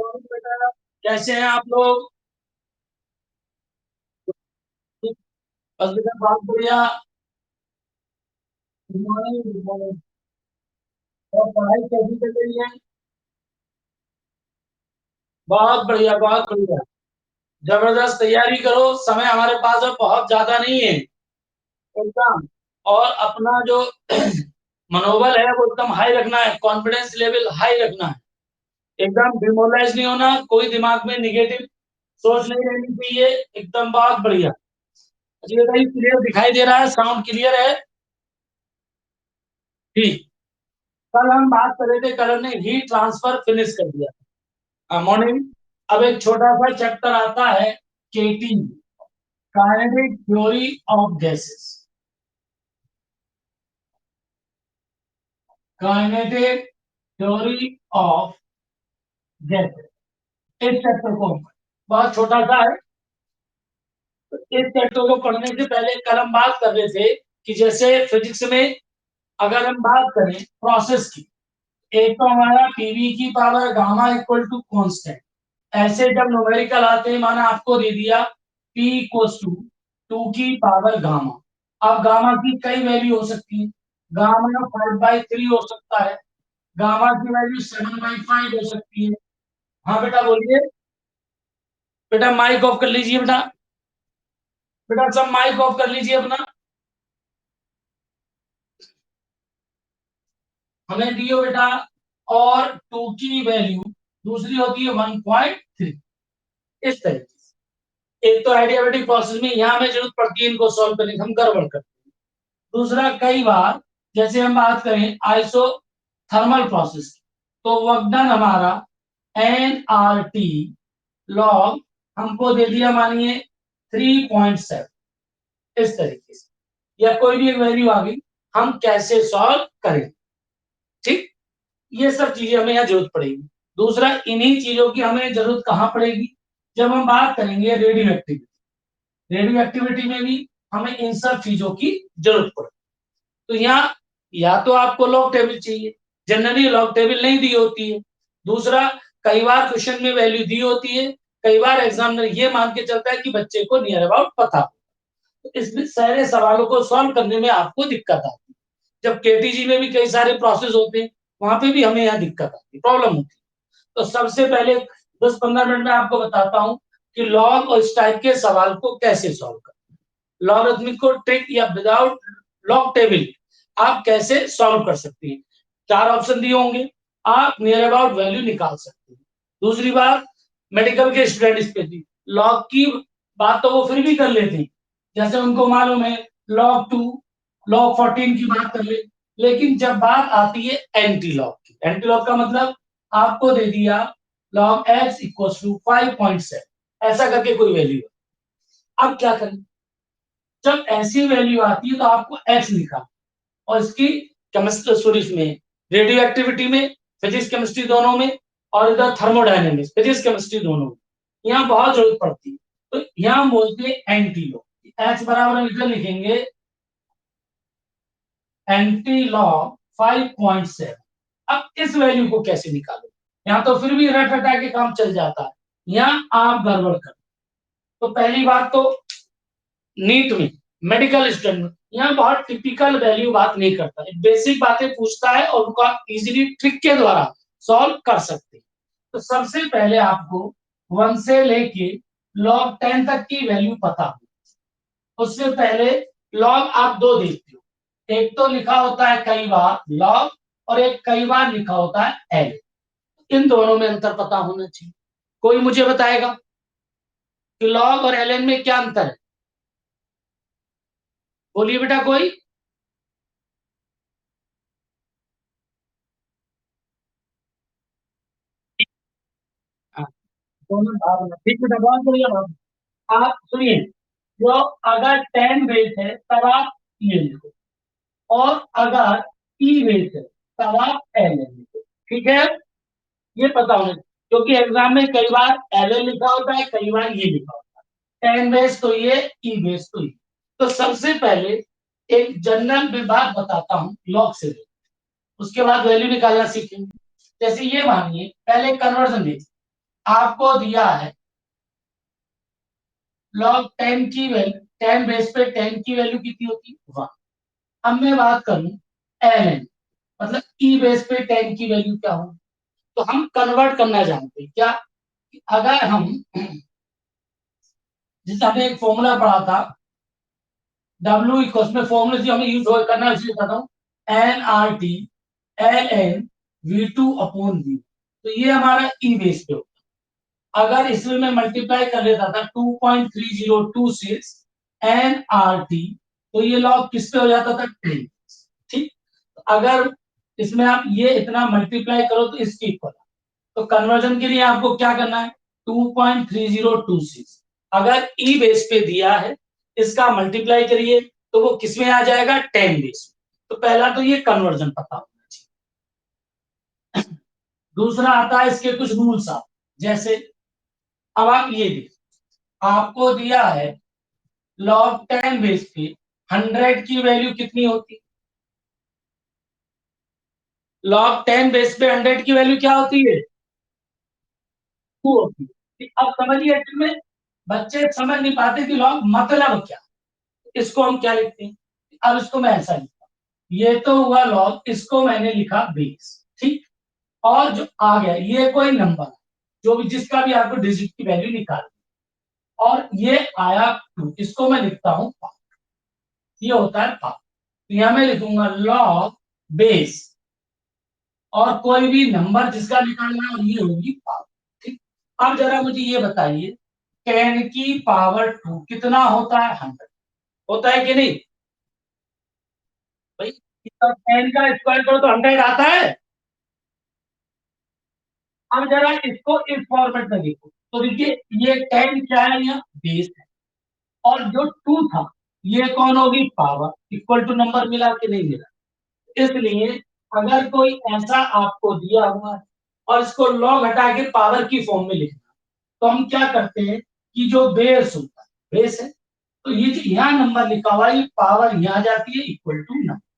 और बेटा कैसे हैं आप लोग? बस बेटा बहुत बढ़िया। Good morning, good morning. और पढ़ाई कैसी चल रही है? बहुत बढ़िया, बहुत बढ़िया। जबरदस्त तैयारी करो, समय हमारे पास अब बहुत ज्यादा नहीं है एकदम। और अपना जो मनोबल है वो एकदम हाई रखना है, कॉन्फिडेंस लेवल हाई रखना है। एकदम डिमोरलाइज नहीं होना, कोई दिमाग में निगेटिव सोच नहीं रहनी चाहिए। एकदम बहुत बढ़िया। जी बताइए, क्लियर दिखाई दे रहा है? साउंड क्लियर है? ठीक। कल हम बात कर रहे थे, कल हमने हीट ट्रांसफर फिनिश कर दिया। मॉर्निंग। अब एक छोटा सा चैप्टर आता है, KT, kinetic theory of gases. Kinetic theory of gases, इस चैप्टर को बहुत छोटा सा है। तो इस चैप्टर को पढ़ने से पहले कल हम बात कर रहे थे कि जैसे फिजिक्स में अगर हम बात करें प्रोसेस की, एक तो हमारा पीवी की power gamma equal to constant. ऐसे जब न्यूमेरिकल आते हैं, माना आपको दे दिया P इक्वल्स टू 2 की पावर गामा। अब गामा की कई वैल्यू हो सकती है। गामा 5/3 हो सकता है, गामा की वैल्यू 7/5 हो सकती है। हाँ बेटा बोलिए। बेटा माइक ऑफ कर लीजिए बेटा। बेटा सब माइक ऑफ कर लीजिए अपना। हमें दियो बेटा। और 2 की वैल्यू दूसरी होती है 1.3। इस तरीके से एक तो एडियाबेटिक प्रोसेस में यहाँ हमें जरूरत पड़ती है इनको सॉल्व करने की, हम गड़बड़ करते हैं। दूसरा, कई बार जैसे हम बात करें आइसो थर्मल प्रोसेस की, तो वर्क डन हमारा nRT लॉग हमको दे दिया, मानिए 3.7। इस तरीके से या कोई भी एक वैल्यू आ गई, हम कैसे सॉल्व करें? ठीक। ये सब चीजें हमें यहाँ जरूरत पड़ेगी। दूसरा, इन्हीं चीजों की हमें जरूरत कहाँ पड़ेगी? जब हम बात करेंगे रेडियो एक्टिविटी। रेडियो एक्टिविटी में भी हमें इन सब चीजों की जरूरत पड़ेगी। तो यहाँ या तो आपको लॉग टेबल चाहिए, जनरली लॉग टेबल नहीं दी होती है। दूसरा, कई बार क्वेश्चन में वैल्यू दी होती है, कई बार एग्जामिनर ये मान के चलता है कि बच्चे को नियर अबाउट पता। तो इसमें सारे सवालों को सॉल्व करने में आपको दिक्कत आती है। जब केटीजी में भी कई सारे प्रोसेस होते हैं, वहां पे भी हमें यहाँ दिक्कत आती है, प्रॉब्लम होती है। तो सबसे पहले 10-15 मिनट में आपको बताता हूँ कि लॉग और इस टाइप के सवाल को कैसे सॉल्व करें। लॉगरिथमिक को ट्रिक या विदाउट लॉग टेबल आप कैसे सॉल्व कर सकते हैं। 4 ऑप्शन दिए होंगे, आप नियर अबाउट वैल्यू निकाल सकते हैं। दूसरी बात, मेडिकल के स्टूडेंट इस पे थी, लॉग की बात तो वो फिर भी कर लेते हैं, जैसे उनको मालूम है log 2 log 14 की बात कर ले। लेकिन जब बात आती है एंटी लॉग की, एंटी लॉग का मतलब आपको दे दिया log x इक्वल टू 5.7, ऐसा करके कोई वैल्यू। अब क्या करें? जब ऐसी वैल्यू आती है तो आपको x लिखा, और इसकी केमिस्ट्री सॉरी में रेडियो एक्टिविटी में, फिजिक्स केमिस्ट्री दोनों में, और इधर थर्मोडायनेमिक्स फिजिक्स केमिस्ट्री दोनों में यहाँ बहुत जरूरत पड़ती है। तो यहाँ हम बोलते हैं एंटी लॉग। एच बराबर हम इधर लिखेंगे एंटी लॉग 5.7। अब इस वैल्यू को कैसे निकालो? यहाँ तो फिर भी रट रटा के काम चल जाता है, यहाँ आप गड़बड़ कर। तो पहली बात तो नीट में, मेडिकल स्टूडेंट में यहाँ बहुत टिपिकल वैल्यू बात नहीं करता है, बेसिक बातें पूछता है और उनको आप इजीली ट्रिक के द्वारा सॉल्व कर सकते हैं। तो सबसे पहले आपको 1 से लेके log 10 तक की वैल्यू पता हो। उससे पहले log आप दो देखते हो, एक तो लिखा होता है कई बार log, और एक कई बार लिखा होता है l। इन दोनों में अंतर पता होना चाहिए। कोई मुझे बताएगा कि log और ln में क्या अंतर है? बोलिए बेटा कोई। हाँ, दोनों भाग में ठीक बेटा, बहुत बढ़िया बात। आप सुनिए, जो अगर 10 बेस है तब आप ये लिखो, और अगर ई बेस है तब आप एल लिखो। ठीक है, ये पता होना चाहिए। क्योंकि एग्जाम में कई बार एल लिखा होता है, कई बार ये लिखा होता है। 10 बेस तो ये, ई बेस तो ये। तो सबसे पहले एक जनरल विभाग बताता हूँ लॉग से, उसके बाद वैल्यू निकालना सीखेंगे। जैसे ये मानिए, पहले कन्वर्जन देखिए। आपको दिया है log 10 की वैल्यू, 10 बेस पे 10 की वैल्यू कितनी होती है 1। अब मैं बात करूं ln, मतलब ई बेस पे 10 की वैल्यू क्या हो, तो हम कन्वर्ट करना जानते हैं क्या। अगर हम, जैसे हमने एक फॉर्मूला पढ़ा था W इक्वल्स में, फॉर्मूले जो हमें यूज करना इसलिए बताता हूँ N R T L N V2 upon V, तो ये हमारा ई बेस पे होगा। अगर इसमें मैं मल्टीप्लाई कर लेता था 2.3026 एन आर टी, तो ये लॉग किस पे हो जाता था 10। ठीक, अगर इसमें आप ये इतना मल्टीप्लाई करो तो इसकी इक्वल, तो कन्वर्जन के लिए आपको क्या करना है 2.3026, अगर ई बेस पे दिया है इसका मल्टीप्लाई करिए तो वो किसमें आ जाएगा 10 बेस में। तो पहला तो ये कन्वर्जन पता होना चाहिए। दूसरा आता है इसके कुछ रूल्स आप, जैसे अब आप ये देखिए, आपको दिया है log 10 बेस पे 100 की वैल्यू कितनी होती, log 10 बेस पे 100 की वैल्यू क्या होती है 2 होती है। अब समझिए में बच्चे समझ नहीं पाते कि log मतलब क्या, इसको हम क्या लिखते हैं। अब इसको मैं ऐसा लिखता हूं, ये तो हुआ लॉग, इसको मैंने लिखा बेस, ठीक। और जो आ गया ये कोई नंबर, जो भी जिसका भी आपको डिजिट की वैल्यू निकाल, और ये आया 2, इसको मैं लिखता हूं पावर, ये होता है पावर। तो यहां मैं लिखूंगा लॉग बेस और कोई भी नंबर जिसका निकालना है, और ये होगी पावर, ठीक। अब जरा मुझे ये बताइए 10 की पावर 2 कितना होता है 100, होता है कि नहीं भाई। 10 का स्क्वायर करो तो 100 आता है। अब जरा इसको इस फॉर्मेट में देखो, तो देखिए ये 10 क्या है, यहाँ बेस है, और जो 2 था ये कौन होगी पावर, इक्वल टू नंबर मिला कि नहीं मिला। इसलिए अगर कोई ऐसा आपको दिया हुआ है और इसको लॉग हटा के पावर की फॉर्म में लिखना, तो हम क्या करते हैं कि जो बेस होता है, बेस है, तो ये जो यहाँ नंबर लिखा हुआ है ये पावर यहाँ जाती है इक्वल टू नंबर।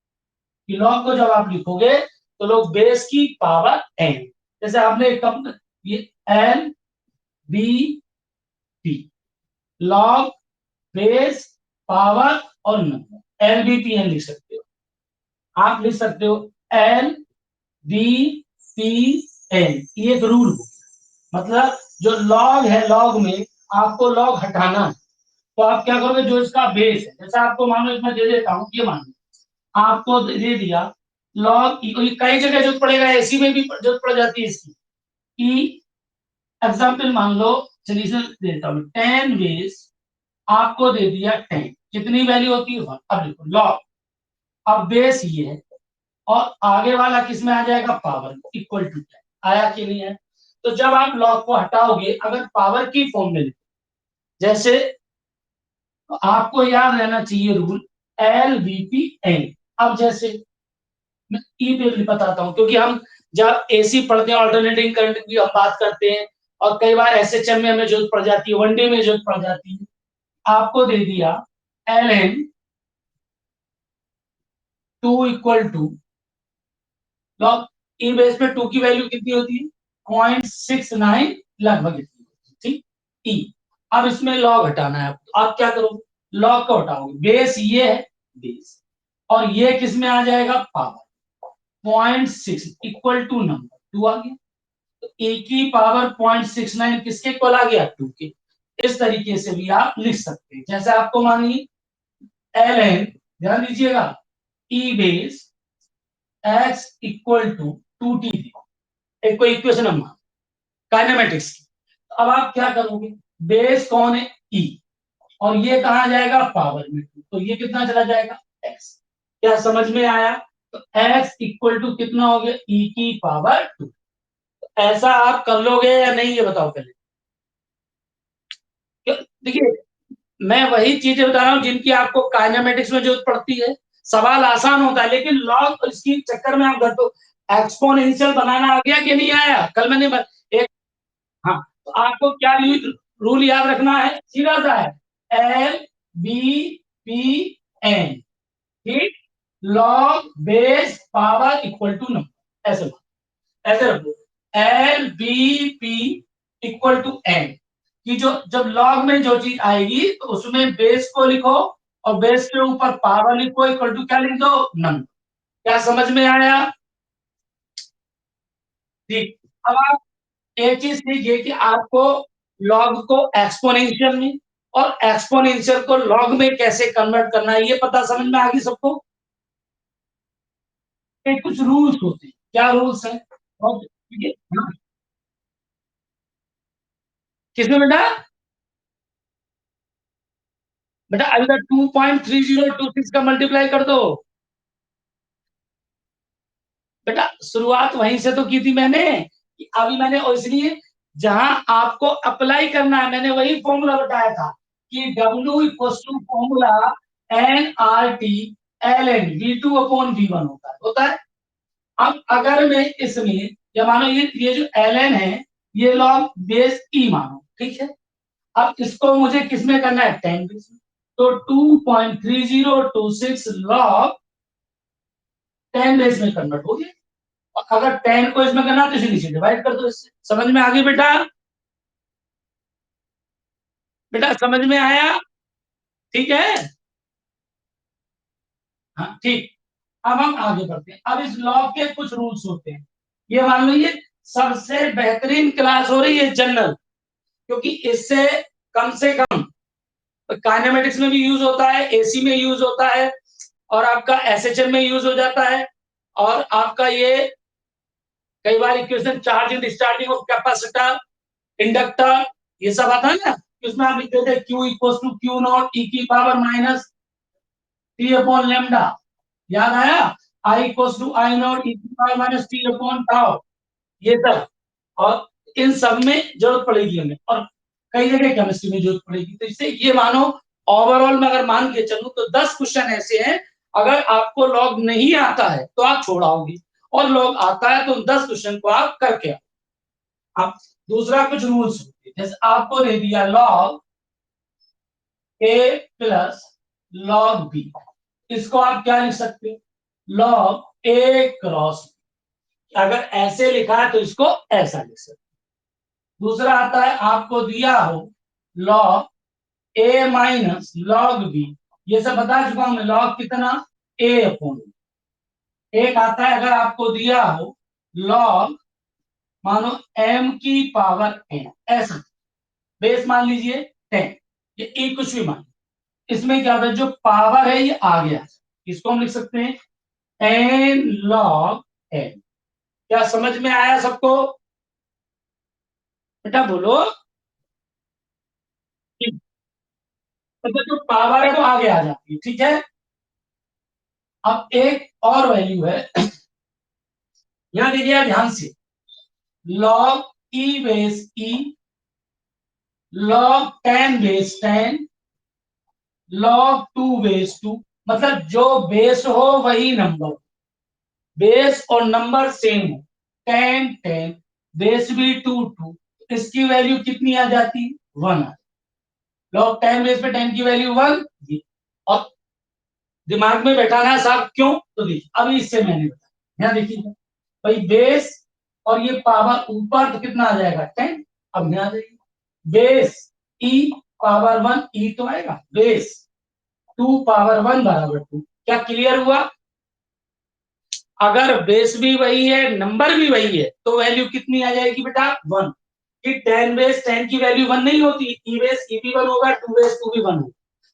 लॉग को जब आप लिखोगे तो लोग बेस की पावर एन, जैसे आपने कम, ये N B P, log base power और number, L B P N लिख सकते हो। आप लिख सकते हो एल बी पी एन, ये एक रूल हो, मतलब जो लॉग है लॉग में आपको लॉग हटाना है, तो आप क्या करोगे जो इसका बेस है, जैसे आपको मानो इसमें दे देता हूं, ये मान लो आपको दे दिया लॉग, कई जगह जरूरत पड़ेगा, एसी में भी जरूरत पड़ जाती है इसकी। ई एग्जाम्पल मान लो, सोल्यूशन देता हूँ 10 बेस, आपको दे दिया 10, कितनी वैल्यू होती है 1। अब देखो लॉग, अब बेस ये है और आगे वाला किस में आ जाएगा पावर इक्वल टू 10, आया कि नहीं है। तो जब आप लॉग को हटाओगे अगर पावर की फॉर्म में लिखो, जैसे आपको याद रहना चाहिए rule L B P N. अब जैसे मैं ई पे बताता हूँ, क्योंकि हम जब एसी पढ़ते हैं ऑल्टरनेटिंग करंट की हम बात करते हैं, और कई बार एसएचएम में हमें जरूरत पड़ जाती है, वनडे में जरूरत पड़ जाती है। आपको दे दिया L N 2 equal to log, e base पे 2 की वैल्यू कितनी होती है 0.69 लगभग इतनी होती है, ठीक। ई, अब इसमें लॉग हटाना है, तो आप क्या करोगे लॉग को हटाओगे, बेस ये है बेस, और ये किस में आ जाएगा पावर 0.6 इक्वल टू नंबर 2 आ गया, तो ए की पावर 0.69 किसके इक्वल आ गया 2 के। इस तरीके से भी आप लिख सकते हैं, जैसे आपको मानिए एल एन, ध्यान दीजिएगा e base x equal to 2t, एक कोई इक्वेशन हम काइनेमेटिक्स की। अब आप क्या करोगे, बेस कौन है ई, और ये कहा जाएगा पावर में 2, तो ये कितना चला जाएगा एक्स। क्या समझ में आया, तो एक्स इक्वल टू कितना हो गया ई की पावर 2। ऐसा आप कर लोगे या नहीं ये बताओ पहले। देखिए मैं वही चीजें बता रहा हूँ जिनकी आपको काइनेमेटिक्स में जरूरत पड़ती है, सवाल आसान होता है, लेकिन लॉग इसकी चक्कर में आप घर तो एक्सपोनेंशियल बनाना आ गया कि नहीं आया, कल मैंने एक, हाँ, तो आपको क्या रूल याद रखना है, सीधा सा है एल बी पी एन, ठीक, log base power equal to number, ऐसे ऐसे रखो L B P equal to N, कि जो जब लॉग में जो चीज आएगी तो उसमें बेस को लिखो और बेस के ऊपर पावर लिखो, इक्वल टू क्या लिख दो, नंबर। क्या समझ में आया? ठीक। अब आप एक चीज सीखिए कि आपको लॉग को एक्सपोनेंशियल में और एक्सपोनेंशियल को लॉग में कैसे कन्वर्ट करना है, ये पता समझ में आ गई सबको? ये कुछ रूल्स होते हैं। क्या रूल्स है? और हाँ, किसमें बेटा? बेटा अभी 2.3026 का मल्टीप्लाई कर दो। बेटा शुरुआत वहीं से तो की थी मैंने, कि अभी मैंने, और इसलिए जहां आपको अप्लाई करना है मैंने वही फॉर्मूला बताया था कि W equal to formula N R T L N V2 upon V1 होता है। अब अगर मैं इसमें, या मानो ये जो एल एन है ये लॉग बेस ई मानो, ठीक है। अब इसको मुझे किसमें करना है, 10 बेस में। तो 2.3026 लॉग 10 बेस में कन्वर्ट हो गया। और अगर 10 को इसमें करना तो इसे नीचे डिवाइड कर दो इससे। समझ में आ गई बेटा? बेटा समझ में आया? ठीक है। हाँ ठीक। अब हम आगे बढ़ते हैं। अब इस लॉ के कुछ रूल्स होते हैं। ये मान लो ये सबसे बेहतरीन क्लास हो रही है जनरल, क्योंकि इससे कम से कम काइनेमेटिक्स में भी यूज होता है, एसी में यूज होता है, और आपका एसएचएम में यूज हो जाता है, और आपका ये कई बार equation charge and discharging of capacitor, inductor, ये सब आता है ना, उसमें आप लिखते थे Q equal to Q naught e की power minus t upon lambda. याद आया? I equal to I naught e की power minus t upon tau. ये सब, और इन सब में जरूरत पड़ेगी हमें, और कई जगह केमिस्ट्री में जरूरत पड़ेगी। तो इससे ये मानो ओवरऑल में अगर मान के चलूं तो 10 क्वेश्चन ऐसे हैं, अगर आपको लॉग नहीं आता है तो आप छोड़ाओगे, और लॉग आता है तो 10 क्वेश्चन को आप करके आओ। अब दूसरा कुछ रूल्स होते हैं, जैसे आपको दे दिया लॉग ए प्लस लॉग बी, इसको आप क्या लिख सकते हो, लॉग ए क्रॉस बी। अगर ऐसे लिखा है तो इसको ऐसा लिख सकते हो। दूसरा आता है आपको दिया हो लॉग ए माइनस लॉग बी, ये सब बता चुका हूं मैं, लॉग कितना, ए अपॉन। एक आता है अगर आपको दिया हो लॉग, मानो m की पावर n, ऐसा बेस मान लीजिए 10, ये एक कुछ भी मान, इसमें क्या होता है, जो पावर है ये आ गया, इसको हम लिख सकते हैं n log n। क्या समझ में आया सबको? बेटा बोलो। मतलब जो पावर है वो आगे आ जाती है, ठीक है। अब एक और वैल्यू है, यहां देखिए ध्यान से, log e base e, log 10 base 10, log 2 base 2, मतलब जो बेस हो वही नंबर, बेस और नंबर सेम हो, 10 10, बेस भी 2 2, इसकी वैल्यू कितनी आ जाती, 1। लॉग 10 बेस पे 10 की वैल्यू 1। और दिमाग में बैठाना है साहब, क्यों, तो देखिए अभी इससे मैंने बताया, यहाँ देखिए भाई बेस और ये पावर ऊपर तो कितना आ जाएगा, 10। अब यहाँ देखिए बेस ई पावर 1, ई तो आएगा, बेस 2 पावर 1 बराबर 2। क्या क्लियर हुआ? अगर बेस भी वही है नंबर भी वही है तो वैल्यू कितनी आ जाएगी बेटा, 1। कि 10 बेस 10 की वैल्यू 1 नहीं होती, ई बेस ई भी 1 होगा, 2 बेस 2 भी 1 होगा।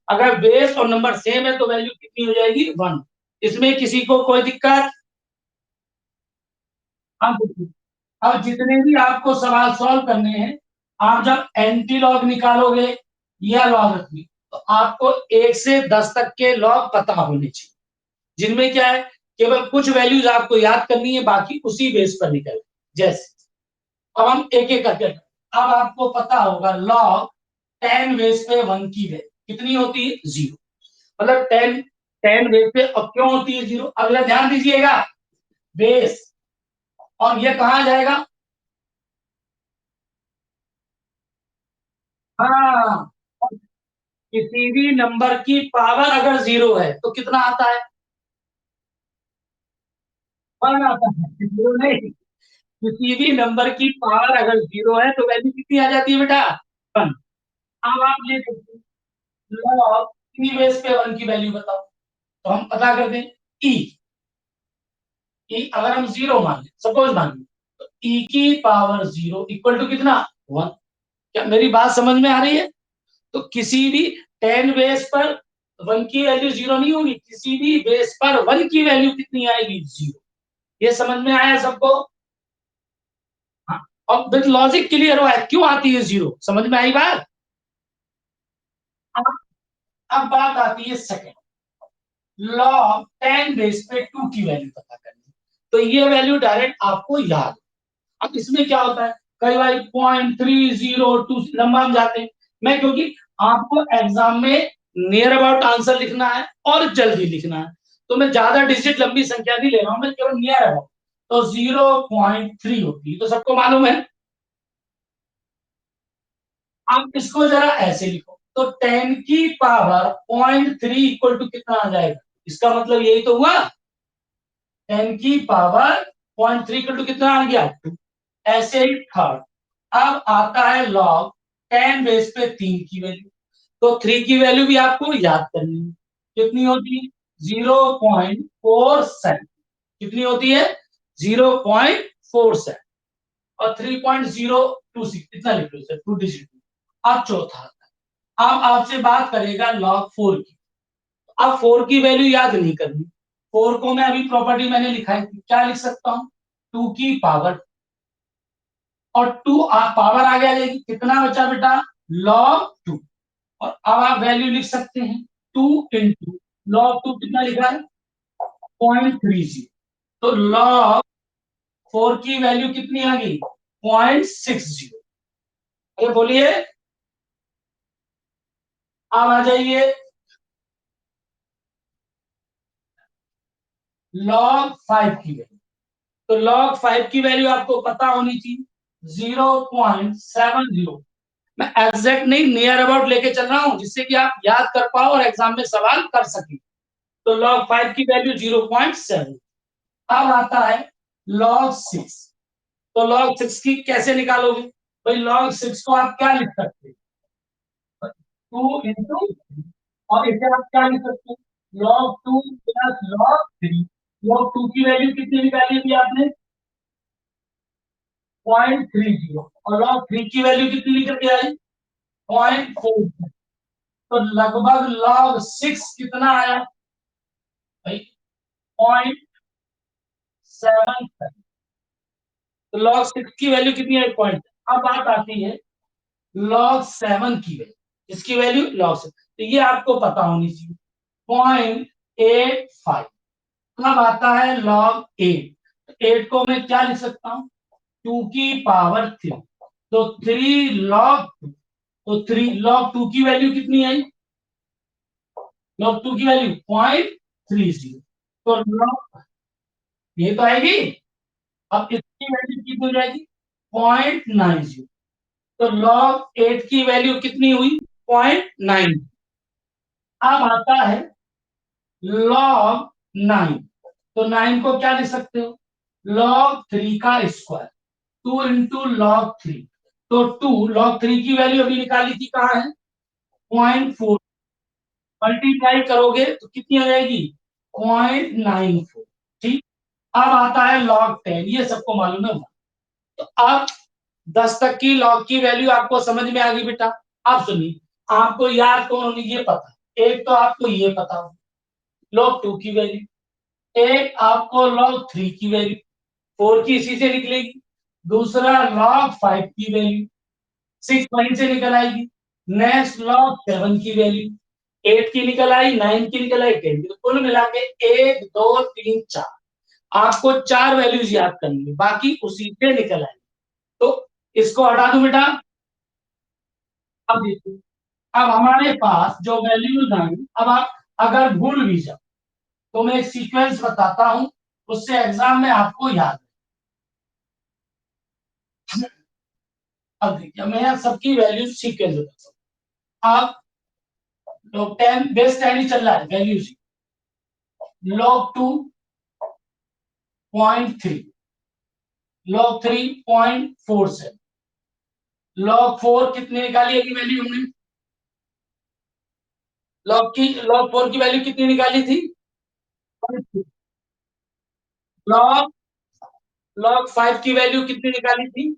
अगर बेस और नंबर सेम है तो वैल्यू कितनी हो जाएगी, 1। इसमें किसी को कोई दिक्कत? हम देखिए, अब जितने भी आपको सवाल सॉल्व करने हैं, आप जब एंटी लॉग निकालोगे या लॉग रखनी, तो आपको 1 से 10 तक के लॉग पता होने चाहिए, जिनमें क्या है, केवल कुछ वैल्यूज आपको याद करनी है, बाकी उसी बेस पर निकल। जैसे अब हम एक एक करके, अब आपको पता होगा लॉग 10 बेस पे 1 की वैल्यू कितनी होती है, 0। मतलब 10 बेस पे, अब क्यों होती है 0, अगला ध्यान दीजिएगा, बेस, और ये कहा जाएगा, हाँ, किसी भी नंबर की पावर अगर 0 है तो कितना आता है, 1 आता है, 0 नहीं। किसी भी नंबर की पावर अगर 0 है तो वैल्यू कितनी आ जाती है बेटा? 1। अब आप ये देखिए, लॉग ई बेस पे 1 की वैल्यू बताओ, तो हम पता कर दें ई। ई अगर हम 0 मान लें, सपोज मान लें, तो ई की पावर 0 इक्वल टू कितना? 1। क्या मेरी बात समझ में आ रही है? तो किसी भी 10 बेस पर 1 की वैल्यू 0 नहीं होगी, किसी भी बेस पर 1 की वैल्यू कितनी आएगी? 0। ये समझ में आया सबको? हाँ। और विद लॉजिक क्लियर हुआ है क्यों आती है 0, समझ में आई बात? अब अब बात आती है सेकंड, लॉग 10 बेस पे 2 की वैल्यू पता करनी। तो ये वैल्यू डायरेक्ट आपको याद। अब इसमें क्या होता है, कई बार 0.302 लंबा हम जाते हैं। मैं क्योंकि आपको एग्जाम में नियर अबाउट आंसर लिखना है और जल्दी लिखना है, तो मैं ज्यादा डिजिट लंबी संख्या नहीं ले रहा हूं, मैं केवल नियर अबाउट। तो 0.3 होती है, तो सबको मालूम है। आप इसको जरा ऐसे लिखो, तो 10 की पावर 0.3 इक्वल टू कितना आ जाएगा? इसका मतलब यही तो हुआ, 10 की पावर 0.3 इक्वल टू कितना आ गया? 2। ऐसे ही थर्ड, अब आता है लॉग 10 बेस पे 3 की वैल्यू। तो 3 की वैल्यू भी आपको याद करनी है, कितनी होती है? 0.47। कितनी होती है? 0.47। और 3.026 इतना लिख लो सर, 2 डिजिट। अब चौथा, अब आपसे बात करेगा लॉग 4 की। अब 4 की वैल्यू याद नहीं करनी। 4 को मैं अभी प्रॉपर्टी मैंने लिखा है, क्या लिख सकता हूं? 2 की पावर, और 2 पावर आगे आ जाएगी, कितना बचा बेटा? लॉग 2। और अब आप वैल्यू लिख सकते हैं 2 इंटू लॉग 2 कितना लिखा है? 0.30। तो लॉग 4 की वैल्यू कितनी आ गई? 0.60। अरे बोलिए, अब आ जाइए लॉग 5 की वैल्यू। तो लॉग 5 की वैल्यू आपको पता होनी चाहिए, 0.70। मैं एग्जैक्ट नहीं, नियर अबाउट लेके चल रहा हूं, जिससे कि आप याद कर पाओ और एग्जाम में सवाल कर सके। तो लॉग 5 की वैल्यू 0.7। अब आता है लॉग 6। तो लॉग 6 की कैसे निकालोगे? भाई लॉग 6 को आप क्या लिख सकते हैं? 2 इंटू, और इसे आप क्या लिख सकते हैं? Log 2 plus log 3। लॉग 2 की वैल्यू कितनी निकाली थी आपने? 0.30। और लॉग 3 की वैल्यू कितनी निकल के आई? 0.4। तो लगभग log 6 कितना आया भाई? 0.7। तो log 6 की वैल्यू कितनी है? पॉइंट। अब बात आती है log 7 की वैल्यू, इसकी वैल्यू log 6, तो ये आपको पता होनी चाहिए, 0.85। अब आता है log 8। 8 को मैं क्या लिख सकता हूँ? 2 की पावर 3। तो 3 log 2। तो 3 log 2 की वैल्यू कितनी आई? log 2 की वैल्यू 0.30। तो log, ये तो आएगी। अब इसकी वैल्यू कितनी हो जाएगी? 0.90। तो log 8 की वैल्यू कितनी हुई? 0.9। अब आता है log 9। तो 9 को क्या लिख सकते हो? log 3 का स्क्वायर, 2 इंटू log 3। तो 2 log 3 की वैल्यू अभी निकाली थी, कहाँ है? 0.4। मल्टीप्लाई करोगे तो कितनी आ जाएगी? 0.94। ठीक। अब आता है log 10, ये सबको मालूम है। तो अब 10 तक की लॉग की वैल्यू आपको समझ में आ गई बेटा। आप सुनिए, आपको याद कौन होनी ये पता, एक तो आपको ये पता हो log 2 की वैल्यू, एक आपको log 3 की वैल्यू, 4 की इसी से निकलेगी। दूसरा log 5 की वैल्यू, 6 वहीं से निकल आएगी। नेक्स्ट log 7 की वैल्यू, 8 की निकल आई, 9 की निकल आई, 10 की। तो कुल मिला के 1 2 3 4, आपको 4 वैल्यूज याद करनी है, बाकी उसी से निकल आएगी। तो इसको हटा दो बेटा। अब देखिए, अब हमारे पास जो वैल्यूज आई, अब आप अगर भूल भी जाओ तो मैं एक सीक्वेंस बताता हूं, उससे एग्जाम में आपको याद है। अब देखिए, मैं सबकी वैल्यूज सीक्वेंस बताता हूं। आप लॉग 10 बेस 10 ही चल रहा है, वैल्यूज log 2 0.3, log 3.47, log 4 कितनी निकाली है वैल्यू हमने, log 4 की वैल्यू कितनी निकाली थी, log log 5 की वैल्यू कितनी निकाली थी,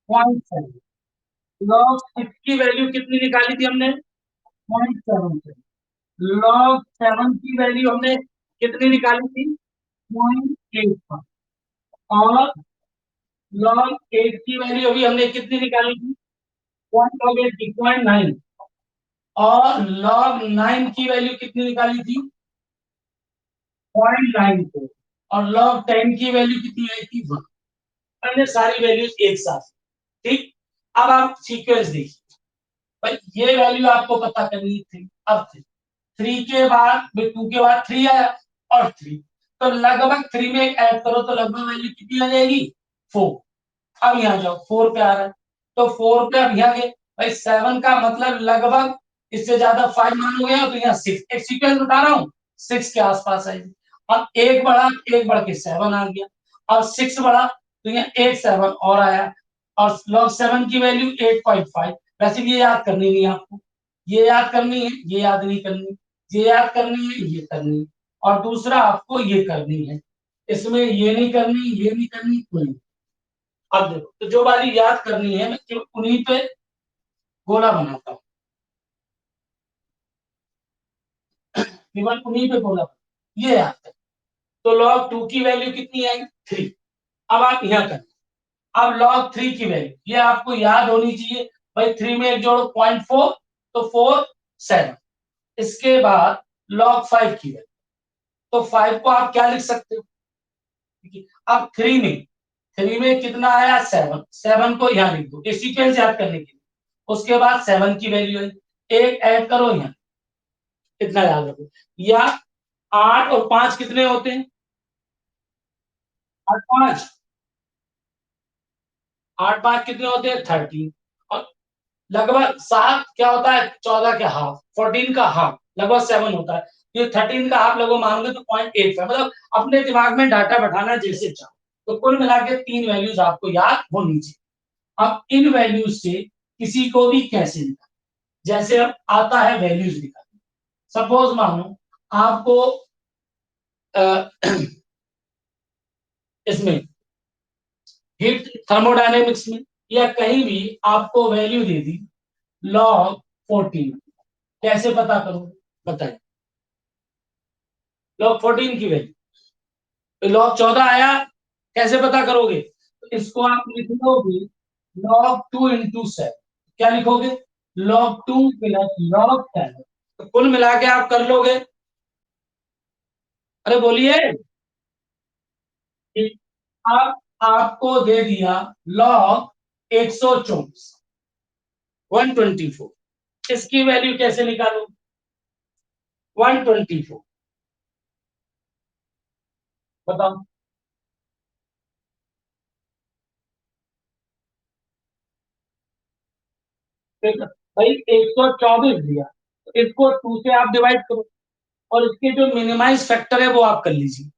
0.7, log 6 की वैल्यू कितनी निकाली थी हमने, 0.7, log 7 की वैल्यू हमने कितनी निकाली थी, 0.8, और log 8 की वैल्यू अभी हमने कितनी निकाली थी, 0.9, और log 9 की वैल्यू कितनी निकाली थी, 0.94, और log 10 की वैल्यू कितनी आई थी, 1। हमने सारी वैल्यूज एक साथ, ठीक। अब आप सीक्वेंस देखिए, भाई ये वैल्यू आपको पता करनी थी, अब थी 3 के बाद 2 के बाद 3 आया और 3, तो लगभग 3 में ऐड करो तो लगभग वैल्यू कितनी आ जाएगी, 4। अब यहाँ जाओ 4 पे आ रहा है, तो 4 पे अब यहाँ गए, भाई 7 का मतलब लगभग इससे ज्यादा 5 मान हो गया, तो यहाँ 6, एक सीक्वेंस बता रहा हूँ, 6 के आसपास आएगी। अब एक बढ़ा, एक बढ़ के 7 आ गया, और 6 बढ़ा तो यहाँ एक 7 और आया, और log 7 की वैल्यू 8.5। वैसे ये याद करनी नहीं आपको, ये याद करनी है, ये याद नहीं करनी, ये याद करनी है, ये करनी है, और दूसरा आपको ये करनी है, इसमें ये नहीं करनी, ये नहीं करनी, कोई नहीं। अब देखो, तो जो वाली याद करनी है मैं केवल उन्हीं पे गोला बनाता हूँ, केवल उन्हीं पे गोला, ये याद कर। तो log 2 की वैल्यू कितनी आई, 3। अब आप यहाँ कर, अब log 3 की वैल्यू ये आपको याद होनी चाहिए, भाई 3 में एक जोड़ो 0.4, तो 4 7। इसके बाद log 5 की वैल्यू, तो 5 को आप क्या लिख सकते हो, अब 3 में कितना आया, 7, 7 को यहाँ लिख दो, ये सीक्वेंस याद करने के लिए। उसके बाद 7 की वैल्यू है, एक ऐड करो यहाँ, इतना याद रखो, या 8 और 5 कितने होते हैं, 8 5, 8 5 कितने होते हैं, 13, और लगभग 7 क्या होता है, 14 के हाफ, 14 का हाफ लगभग 7 होता है, ये 13 का हाफ लगभग मानोगे तो 0.85, मतलब अपने दिमाग में डाटा बैठाना जैसे चाहो। तो कुल मिला के 3 वैल्यूज आपको याद होनी चाहिए। अब इन वैल्यूज से किसी को भी कैसे निकाल, जैसे अब आता है वैल्यूज निकाल, सपोज मानो आपको इसमें हीट थर्मोडायनेमिक्स में या कहीं भी आपको वैल्यू दे दी log 14, कैसे पता करोगे बताइए, log 14 की वैल्यू, तो log 14 आया, कैसे पता करोगे, तो इसको आप लिख लोगे log 2 इंटू 7, क्या लिखोगे, log 2 प्लस log 7, तो कुल मिला के आप कर लोगे, अरे बोलिए, आप आपको दे दिया log 124, 124, इसकी वैल्यू कैसे निकालो, 124, बताओ, भाई 124 दिया, तो इसको 2 से आप डिवाइड करो, और इसके जो मिनिमाइज फैक्टर है वो आप कर लीजिए,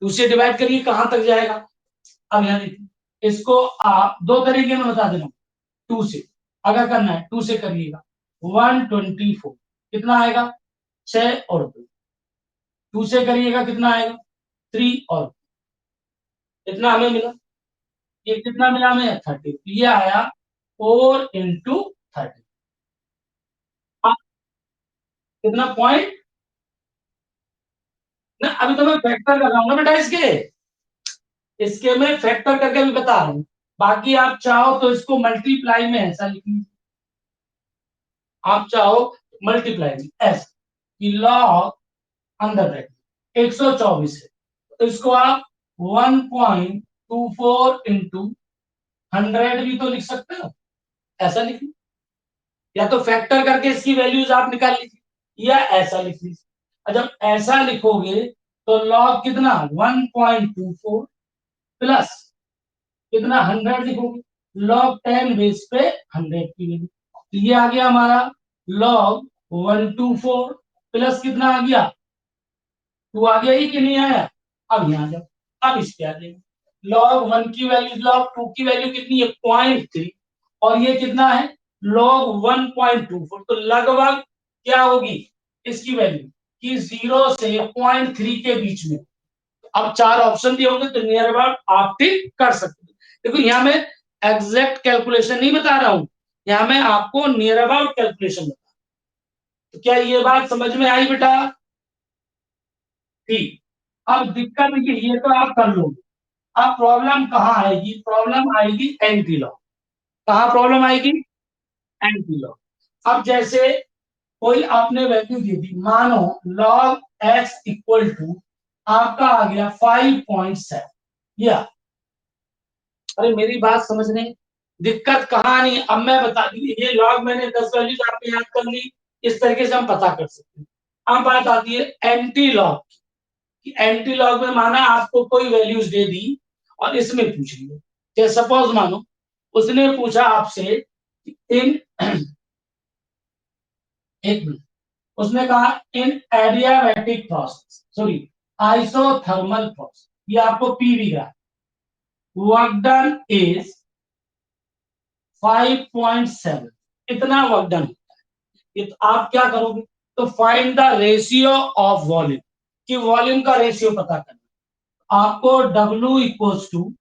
2 से डिवाइड करिए कहां तक जाएगा। अब यहाँ देखिए, इसको आप दो तरीके में बता दे रहा हूँ, 2 से अगर करना है 2 से करिएगा, 124 कितना आएगा, 6 और 2, 2 से करिएगा कितना आएगा, 3 और इतना हमें मिला, ये कितना मिला हमें, 30, ये आया 4 into 30, कितना पॉइंट, ना अभी तो मैं फैक्टर कर रहा हूँ ना बेटा, इसके मैं फैक्टर करके भी बता रहा हूँ, बाकी आप चाहो तो इसको मल्टीप्लाई में ऐसा लिखिए, आप चाहो मल्टीप्लाई में ऐसा कि log अंदर ब्रैकेट 124 है, तो इसको आप 1.24 इंटू 100 भी तो लिख सकते हो, ऐसा लिखिए, या तो फैक्टर करके इसकी वैल्यूज आप निकाल लीजिए, या ऐसा लिख लीजिए, जब ऐसा लिखोगे तो log कितना 1.24 प्लस कितना 100 लिखोगे, log 10 बेस पे 100 की वैल्यू, तो ये आ गया हमारा log 124 प्लस कितना आ गया, 2 आ गया ही कि नहीं आया, अब यहाँ जाओ, अब इस पे आ जाएंगे, log 1 की वैल्यू, log 2 की वैल्यू कितनी है 0.3 और ये कितना है log 1.24, तो लगभग क्या होगी इसकी वैल्यू कि 0 से 0.3 के बीच में। अब चार ऑप्शन दिए होंगे तो नियर अबाउट आप टिक कर सकते हो। देखो यहाँ मैं एग्जैक्ट कैलकुलेशन नहीं बता रहा हूं, यहाँ मैं आपको नियर अबाउट कैलकुलेशन बता। तो क्या ये बात समझ में आई बेटा? ठीक। अब दिक्कत ये तो आप कर लोगे। अब प्रॉब्लम कहाँ आएगी? प्रॉब्लम आएगी एंटी लॉ। कहाँ प्रॉब्लम आएगी? Anti law. अब जैसे कोई आपने वैल्यू दे दी, मानो log x इक्वल टू आपका आ गया 5.7, या अरे मेरी बात समझने, दिक्कत कहाँ नहीं। अब मैं बता दी ये लॉग मैंने 10 वैल्यूज आपने याद कर ली, इस तरीके से हम पता कर सकते हैं। अब बात आती है एंटी लॉग की। एंटी लॉग में माना आपको कोई वैल्यूज दे दी और इसमें पूछ लिया, जैसे सपोज मानो उसने पूछा आपसे इन एक मिनट, उसने कहा in adiabatic process, sorry isothermal process, ये आपको पी भी रहा, वर्क डन इज 5.7, इतना वर्क डन होता है। ये तो आप क्या करोगे? तो find the ratio of volume, कि वॉल्यूम का रेशियो पता करना। आपको W equals to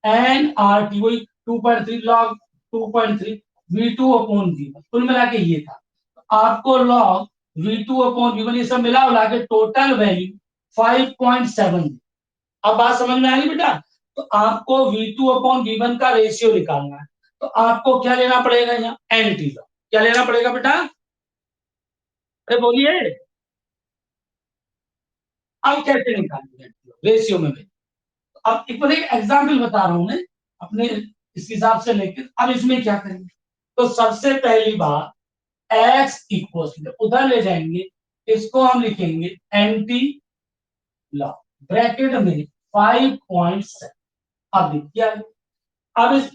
N R T, वही 2.3 लॉग 2.3 V2 अपॉन V1, कुल मिला के ये था। तो आपको लॉग V2 अपॉन V1 ये सब मिला उला के टोटल वैल्यू 5.7। अब बात समझ में आ रही बेटा? तो आपको V2 अपॉन V1 का रेशियो निकालना है, तो आपको क्या लेना पड़ेगा? यहाँ एंटी लॉग क्या लेना पड़ेगा बेटा? अरे बोलिए। अब कैसे निकालेंगे रेशियो में भी? अब एक एग्जाम्पल बता रहा हूं मैं अपने इस हिसाब से लेकर। अब इसमें क्या करेंगे? तो सबसे पहली बात x इक्वल उधर ले जाएंगे, इसको हम लिखेंगे एंटी लॉग ब्रैकेट में 5.7। अब देखिए, अब इस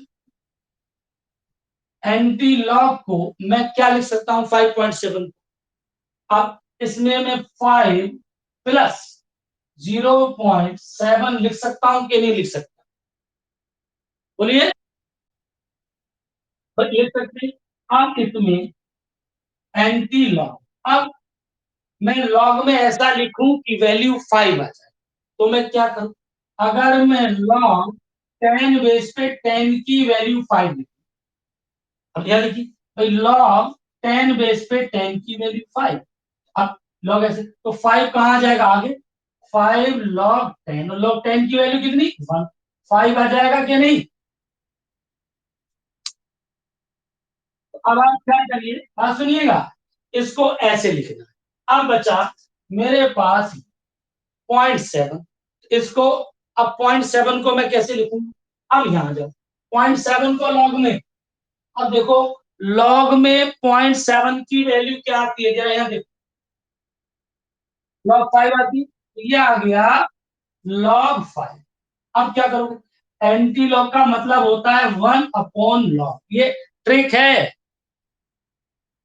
एंटी लॉग को मैं क्या लिख सकता हूं 5.7। अब इसमें मैं 5 प्लस 0.7 लिख सकता हूं कि नहीं लिख सकता? बोलिए। तो लिख सकते हैं। अब इसमें एंटी लॉग, अब मैं लॉग में ऐसा लिखूं कि वैल्यू 5 आ जाए, तो मैं क्या करूं? अगर मैं लॉग 10 बेस पे 10 की वैल्यू 5 लिखूं, अब यह लिखी भाई लॉग 10 बेस पे 10 की वैल्यू 5। अब लॉग ऐसे तो 5 कहां जाएगा आगे? 5 लॉग 10, लॉग 10 की वैल्यू कितनी 1, 5 आ जाएगा कि नहीं? तो अब आप क्या करिए, बात सुनिएगा, इसको ऐसे लिखना। अब बचा मेरे पास 0.7, इसको अब 0.7 को मैं कैसे लिखूं? अब यहां जाओ 0.7 को लॉग में, अब देखो लॉग में 0.7 की वैल्यू क्या आती है जरा यहाँ देखो, लॉग 5 आती है, तो ये आ गया लॉग 5। अब क्या करोगे? एंटी लॉग का मतलब होता है 1 अपॉन लॉग, ये ट्रिक है।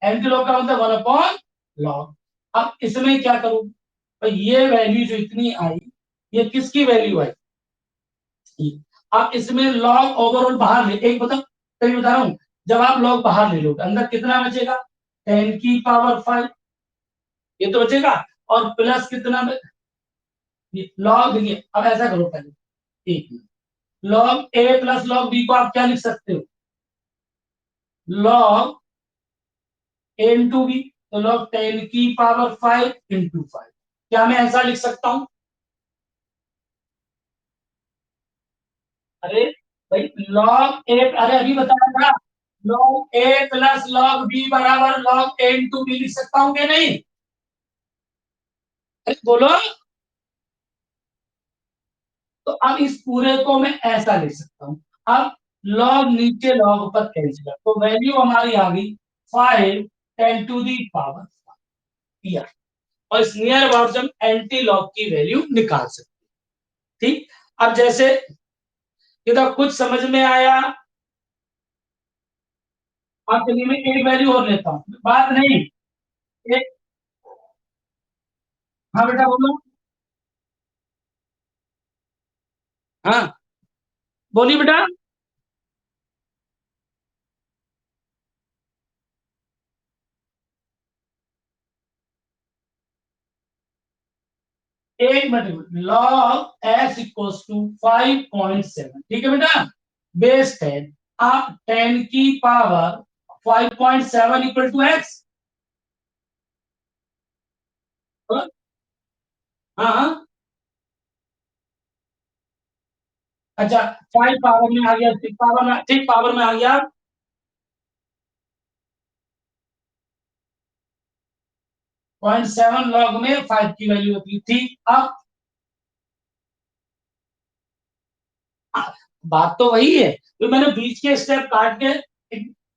एंटी लॉग का मतलब 1 अपॉन लॉग। अब इसमें क्या करोगे? तो ये वैल्यू जो इतनी आई, ये किसकी वैल्यू आई? अब इसमें लॉग ओवरऑल बाहर ले, एक बता तभी बता रहा हूं, जब आप लॉग बाहर ले लोगे अंदर कितना बचेगा? 10 की पावर 5, ये तो बचेगा। और प्लस कितना लॉग, देखिए अब ऐसा करो पहले, एक लॉग ए प्लस लॉग बी को आप क्या लिख सकते हो? लॉग ए इंटू बी, तो लॉग 10 की पावर 5 इंटू 5, क्या मैं ऐसा लिख सकता हूं? अरे भाई लॉग ए, अरे अभी बताया था, लॉग ए प्लस लॉग बी बराबर लॉग ए इंटू बी लिख सकता हूं कि नहीं? अरे बोलो। तो अब इस पूरे को मैं ऐसा लिख सकता हूं। अब लॉग नीचे लॉग ऊपर कैंसिल, तो वैल्यू हमारी आ गई 5 10 टू दी पावर 5। और इस नियर अबाउट से हम एंटी लॉग की वैल्यू निकाल सकते हैं। ठीक। अब जैसे इधर कुछ समझ में आया? अब चलिए मैं एक वैल्यू और लेता हूं, बात नहीं। एक, हाँ बेटा बोलो। हाँ बोलिए बेटा। एक minute, log S equals to 5.7, ठीक है बेटा। बेस 10, आप 10 की पावर 5.7 इक्वल टू एक्स। हाँ हाँ। अच्छा, 5 पावर में आ गया, 6 पावर में, ठीक पावर में आ गया। 0.7 लॉग में 5 की वैल्यू होती है, ठीक। अब बात तो वही है, तो मैंने बीच के स्टेप काट के,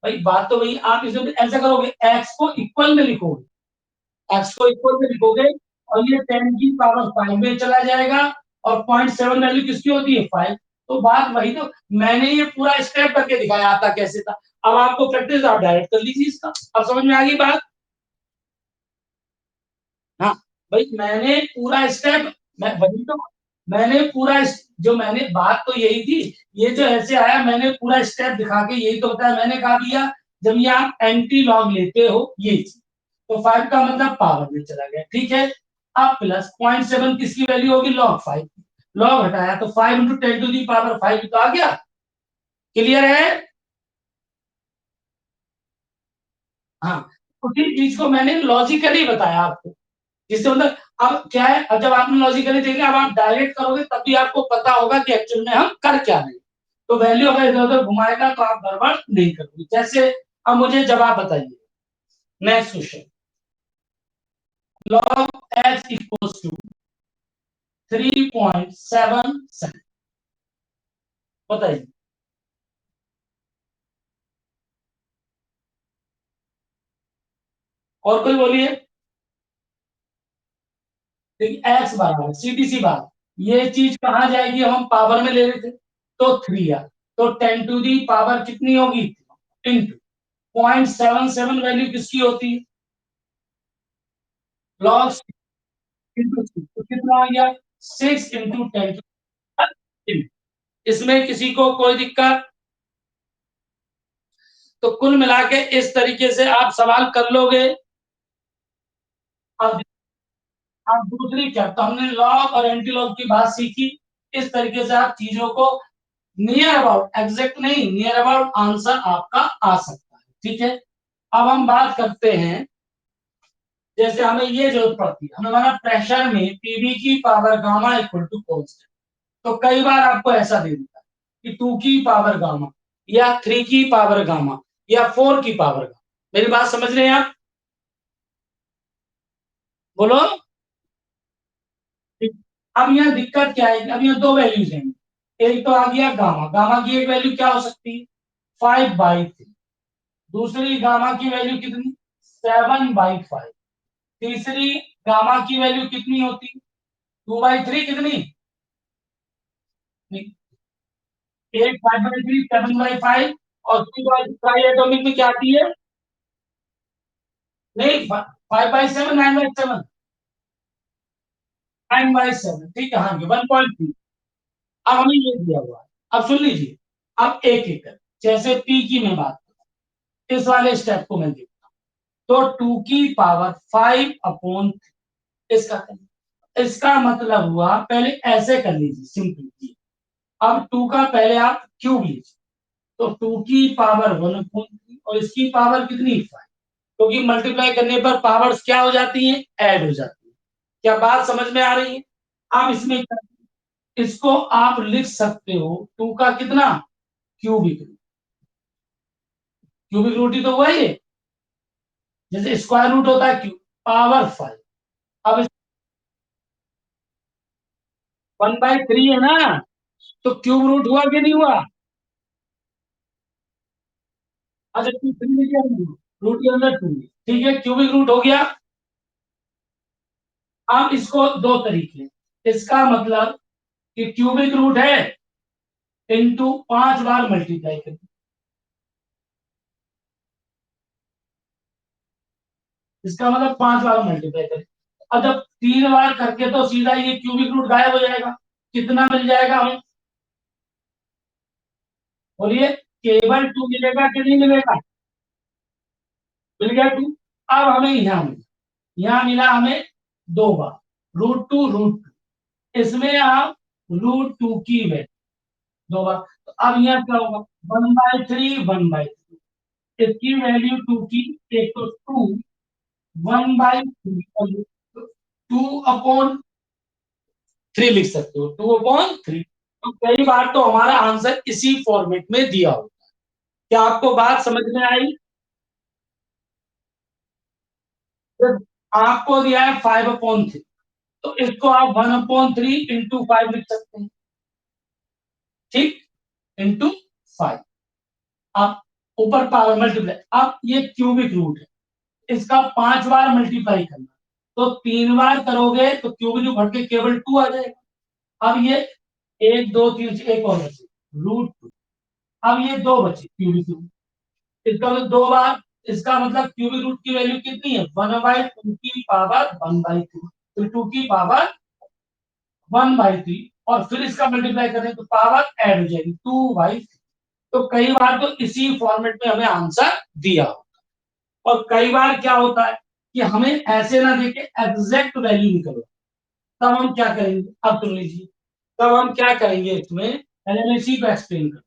भाई बात तो वही, आप इसे ऐसा करोगे, एक्स को इक्वल में लिखोगे, एक्स को इक्वल में लिखोगे, और ये 10 की पावर 5 में चला जाएगा, और 0.7 वैल्यू किसकी होती है, 5। तो बात वही, तो मैंने ये पूरा स्टेप करके दिखाया, आता कैसे था। अब आपको प्रैक्टिस, आप डायरेक्ट कर लीजिए इसका। अब समझ में आ गई बात। हाँ भाई, मैंने पूरा स्टेप, मैं वही तो, मैंने पूरा जो मैंने बात तो यही थी, ये जो ऐसे आया, मैंने पूरा स्टेप दिखा के यही तो बताया। मैंने कहा भैया, जब ये आप एंटी लॉग लेते हो ये चीज, तो 5 का मतलब पावर में चला गया, ठीक है। अब प्लस 0.7 किसकी वैल्यू होगी, लॉग 5। लॉग हटाया तो 5 इंटू 10 टू दी पावर 5 तो आ गया। क्लियर है। हाँ, उसी चीज को मैंने लॉजिकली बताया आपको, जिससे मतलब, अब क्या है, अब जब आपने लॉजिकली देखे, अब आप डायरेक्ट करोगे तब भी आपको पता होगा कि एक्चुअल में हम कर क्या रहे हैं। तो वैल्यू अगर इधर उधर घुमाएगा तो आप गड़बड़ नहीं करोगे। जैसे अब मुझे जवाब बताइए, next question. Log x equals to 3.77, बताइए। और कोई बोलिए। एक्स बराबर, सीधी सी बात, ये चीज कहाँ जाएगी, हम पावर में ले रहे थे, तो 3 आ, तो 10 टू दी पावर कितनी होगी, इंटू 0.77 वैल्यू किसकी होती है, लॉग इंटू, तो कितना आ गया, 6 इंटू 10। इसमें किसी को कोई दिक्कत, तो कुल मिला के इस तरीके से आप सवाल कर लोगे। अब अब दूसरी क्या, तो हमने लॉग और एंटी लॉग की बात सीखी। इस तरीके से आप चीजों को नियर अबाउट, एग्जैक्ट नहीं, नियर अबाउट आंसर आपका आ सकता है, ठीक है। अब हम बात करते हैं, जैसे हमें ये जरूरत पड़ती है, हमें हमारा प्रेशर में पीवी की power gamma equal to constant. तो कई बार आपको ऐसा दे देता है कि 2 की पावर गामा, या 3 की पावर गामा, या 4 की पावर गामा। मेरी बात समझ रहे हैं आप, बोलो। अब यहाँ दिक्कत क्या है, अब यहाँ दो वैल्यूज हैं। एक तो आ गया गामा, गामा की एक वैल्यू क्या हो सकती है, 5/3। दूसरी गामा की वैल्यू कितनी, 7/5। तीसरी गामा की वैल्यू कितनी होती, 2/3 कितनी, 8/5/3, 7/5। और 3/5 में क्या आती है, नहीं, 5/7, 9/7, 9/7, ठीक है, हाँ जी, 1.3। अब हमें ये दिया हुआ है, अब सुन लीजिए। अब एक एक कर, जैसे पी की मैं बात करूं, इस वाले स्टेप को मैं देखता हूं, तो 2 की पावर 5 अपॉन, इसका इसका मतलब हुआ, पहले ऐसे कर लीजिए सिंपल। अब 2 का पहले आप क्यूब लीजिए, तो 2 की पावर 1/3, और इसकी पावर कितनी, 5। क्योंकि मल्टीप्लाई करने पर पावर्स क्या हो जाती हैं, ऐड हो जाती है। क्या बात समझ में आ रही है। आप इसमें, इसको आप लिख सकते हो, 2 का कितना, क्यूबिक रूट। क्यूबिक रूट ही तो हुआ ये, जैसे स्क्वायर रूट होता है क्यूब, पावर 5। अब 1/3 है ना, तो क्यूब रूट हुआ कि नहीं हुआ। अच्छा, 3 में क्या, रूट के अंदर 2, ठीक है, क्यूबिक रूट हो गया। अब इसको दो तरीके, इसका मतलब कि क्यूबिक रूट है, इंटू 5 बार मल्टीप्लाई कर, इसका मतलब 5 बार मल्टीप्लाई करें। अब जब 3 बार करके तो सीधा ये क्यूबिक रूट गायब हो जाएगा, कितना मिल जाएगा हमें, बोलिए, केवल 2 मिलेगा कि नहीं मिलेगा? मिल गया 2। अब हमें यहाँ मिला हमें 2 बार √2 इसमें आप √2 की वैल्यू 2 बार, तो अब यहाँ क्या होगा? 1/3 1/3, इसकी वैल्यू 2 की, एक तो 2 1/3, 2/3 लिख सकते हो, 2/3। तो कई बार तो हमारा आंसर इसी फॉर्मेट में दिया हो। क्या आपको बात समझ में आई? जब आपको दिया है 5/3, तो इसको आप 1/3 इंटू 5 लिख सकते हैं। ठीक, इंटू 5। आप ऊपर पावर मल्टीप्लाई, अब ये क्यूबिक रूट है, इसका 5 बार मल्टीप्लाई करना, तो 3 बार करोगे तो क्यूबिक रूट हट के केवल 2 आ जाएगा। अब ये 1 2 3 एक और बचे √2, अब ये 2 बचे क्यूबिक रूट, इसका मतलब 2 बार, इसका मतलब क्यूबिक रूट की वैल्यू कितनी है? 1/2 की पावर 1/3, तो 2 की पावर 1/3, और फिर इसका मल्टीप्लाई करें तो पावर ऐड हो जाएगी 2/3। तो कई बार तो इसी फॉर्मेट में हमें आंसर दिया होता है, और कई बार क्या होता है कि हमें ऐसे ना देके एग्जैक्ट वैल्यू निकलो, तब हम क्या करेंगे? अब सुन लीजिए, तब हम क्या करेंगे इसमें, पहले मैं इसी को एक्सप्लेन कर।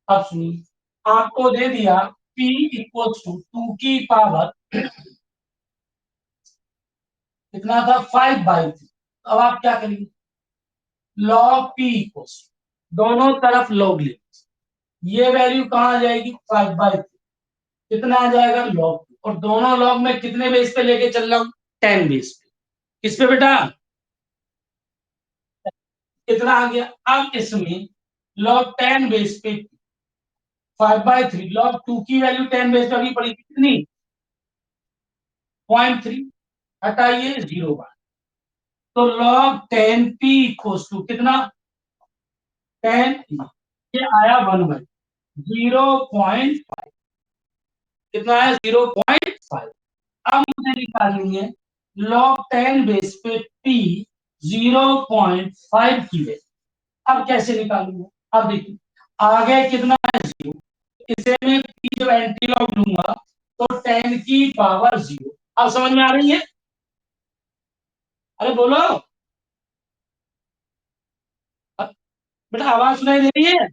अब सुनिए, आपको दे दिया p इक्वल्स टू 2 की पावर कितना था? 5/3। अब आप क्या करेंगे? लॉग p इक्वल्स, दोनों तरफ लॉग ले, ये वैल्यू कहां आ जाएगी? 5/3, कितना आ जाएगा? लॉग, और दोनों लॉग में कितने बेस पे लेके चल रहा हूं? 10 बेस पे। किस पे बेटा? कितना आ गया? अब इसमें लॉग 10 बेस पे 5/3, लॉग 2 की वैल्यू 10 बेस पे अभी पड़ी कितनी? 0.3, हटाइए 0 बार, तो लॉग 10p इक्वल्स टू कितना? 10, ये आया 1/0.5, कितना है? 0.5। अब मुझे निकालनी है लॉग 10 बेस पे p 0.5 की वैल्यू। अब कैसे निकालूंगा? अब देखिए, आगे कितना है? 0, इसे मैं p जब एंटी लॉग लूंगा तो 10 की पावर 0। अब समझ में आ रही है? अरे बोलो, बेटा आवाज सुनाई दे रही है?